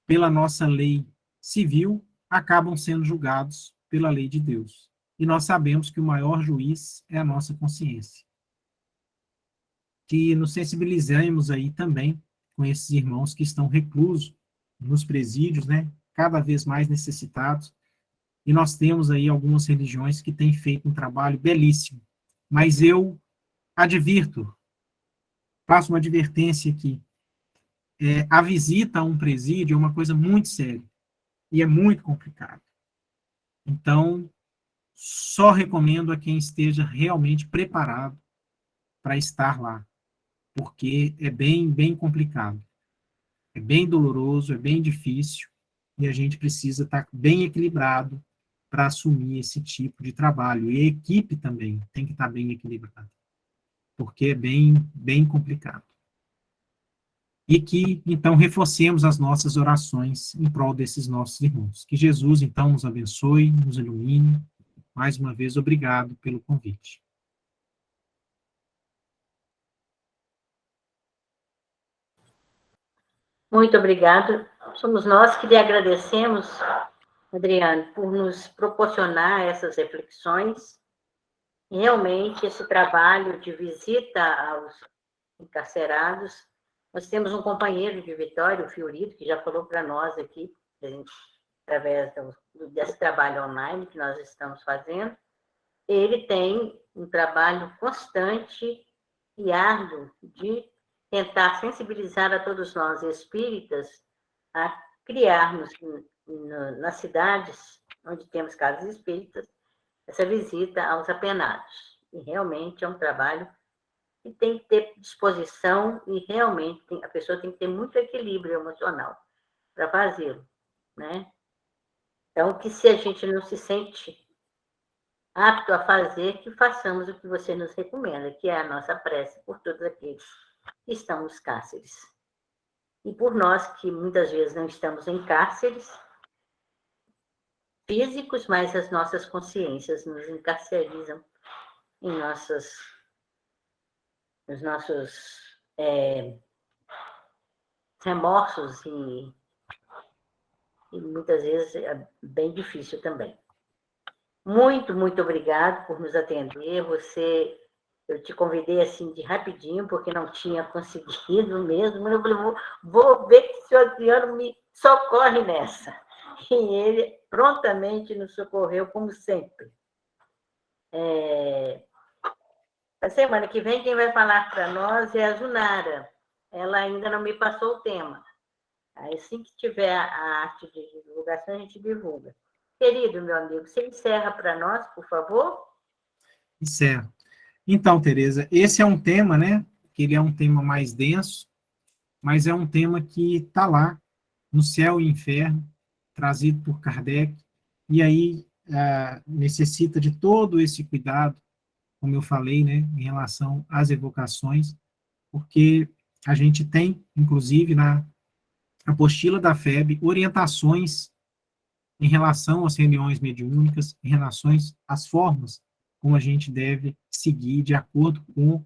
pela nossa lei civil acabam sendo julgados pela lei de Deus. E nós sabemos que o maior juiz é a nossa consciência. Que nos sensibilizemos aí também com esses irmãos que estão reclusos nos presídios, né, cada vez mais necessitados. E nós temos aí algumas religiões que têm feito um trabalho belíssimo. Mas eu advirto, faço uma advertência aqui. A visita a um presídio é uma coisa muito séria e é muito complicado. Então, só recomendo a quem esteja realmente preparado para estar lá, porque é bem complicado, é bem doloroso, é bem difícil, e a gente precisa estar bem equilibrado para assumir esse tipo de trabalho. E a equipe também tem que estar bem equilibrada, porque é bem complicado. E que, então, reforcemos as nossas orações em prol desses nossos irmãos. Que Jesus, então, nos abençoe, nos ilumine. Mais uma vez, obrigado pelo convite. Muito obrigado. Somos nós que lhe agradecemos, Adriano, por nos proporcionar essas reflexões. Realmente, esse trabalho de visita aos encarcerados. Nós temos um companheiro de Vitória, o Fiorito, que já falou para nós aqui, através desse trabalho online que nós estamos fazendo. Ele tem um trabalho constante e árduo de tentar sensibilizar a todos nós espíritas a criarmos nas cidades onde temos casas espíritas essa visita aos apenados. E realmente é um trabalho que tem que ter disposição e realmente a pessoa tem que ter muito equilíbrio emocional para fazê-lo, né? Então, que se a gente não se sente apto a fazer, que façamos o que você nos recomenda, que é a nossa prece por todos aqueles que estão nos cárceres. E por nós, que muitas vezes não estamos em cárceres físicos, mas as nossas consciências nos encarcerizam em nos nossos remorsos e muitas vezes é bem difícil também. Muito obrigado por nos atender. Eu te convidei assim de rapidinho, porque não tinha conseguido mesmo. Eu falei, vou ver que o senhor Adriano me socorre nessa. E ele prontamente nos socorreu, como sempre. A semana que vem, quem vai falar para nós é a Zunara. Ela ainda não me passou o tema. Aí, assim que tiver a arte de divulgação, a gente divulga. Querido meu amigo, você encerra para nós, por favor? Certo. Então, Tereza, esse é um tema, né, que ele é um tema mais denso, mas é um tema que está lá, no Céu e Inferno, trazido por Kardec, e aí necessita de todo esse cuidado, como eu falei, né, em relação às evocações, porque a gente tem, inclusive, na apostila da FEB, orientações em relação às reuniões mediúnicas, em relação às formas como a gente deve seguir de acordo com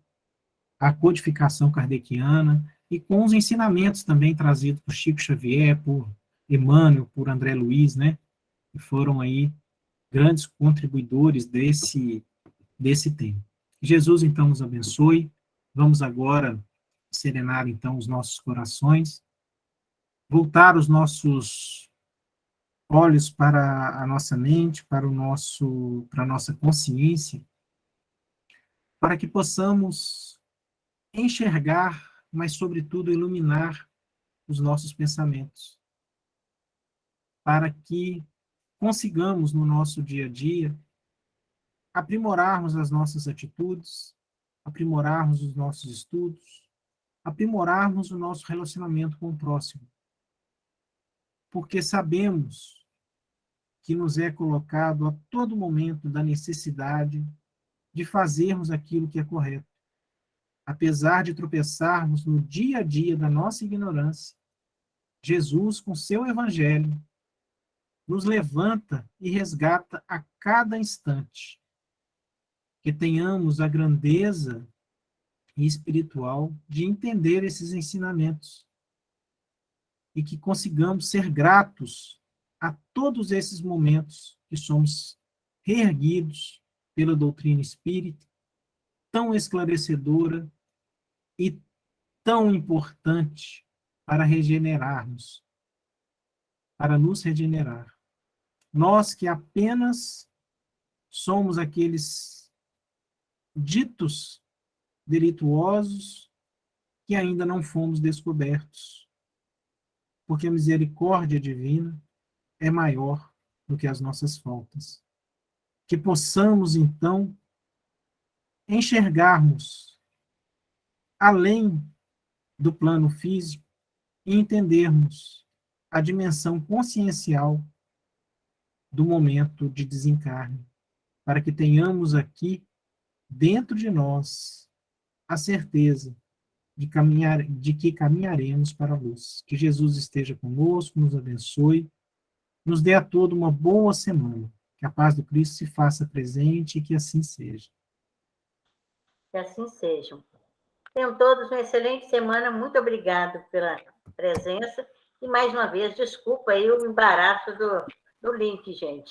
a codificação kardeciana e com os ensinamentos também trazidos por Chico Xavier, por Emmanuel, por André Luiz, né, que foram aí grandes contribuidores desse tema. Jesus, então, nos abençoe. Vamos agora serenar, então, os nossos corações, voltar os nossos olhos para a nossa mente, para a nossa consciência, para que possamos enxergar, mas, sobretudo, iluminar os nossos pensamentos, para que consigamos, no nosso dia a dia, aprimorarmos as nossas atitudes, aprimorarmos os nossos estudos, aprimorarmos o nosso relacionamento com o próximo. Porque sabemos que nos é colocado a todo momento da necessidade de fazermos aquilo que é correto. Apesar de tropeçarmos no dia a dia da nossa ignorância, Jesus, com seu evangelho, nos levanta e resgata a cada instante. Que tenhamos a grandeza espiritual de entender esses ensinamentos e que consigamos ser gratos a todos esses momentos que somos reerguidos pela doutrina espírita, tão esclarecedora e tão importante para regenerarmos, para nos regenerar. Nós que apenas somos aqueles ditos delituosos que ainda não fomos descobertos, porque a misericórdia divina é maior do que as nossas faltas. Que possamos, então, enxergarmos além do plano físico e entendermos a dimensão consciencial do momento de desencarne, para que tenhamos aqui, dentro de nós, a certeza de que caminharemos para a luz. Que Jesus esteja conosco, nos abençoe, nos dê a todos uma boa semana. Que a paz do Cristo se faça presente e que assim seja. Que assim sejam. Tenham todos uma excelente semana. Muito obrigado pela presença. E, mais uma vez, desculpa aí o embaraço do link, gente.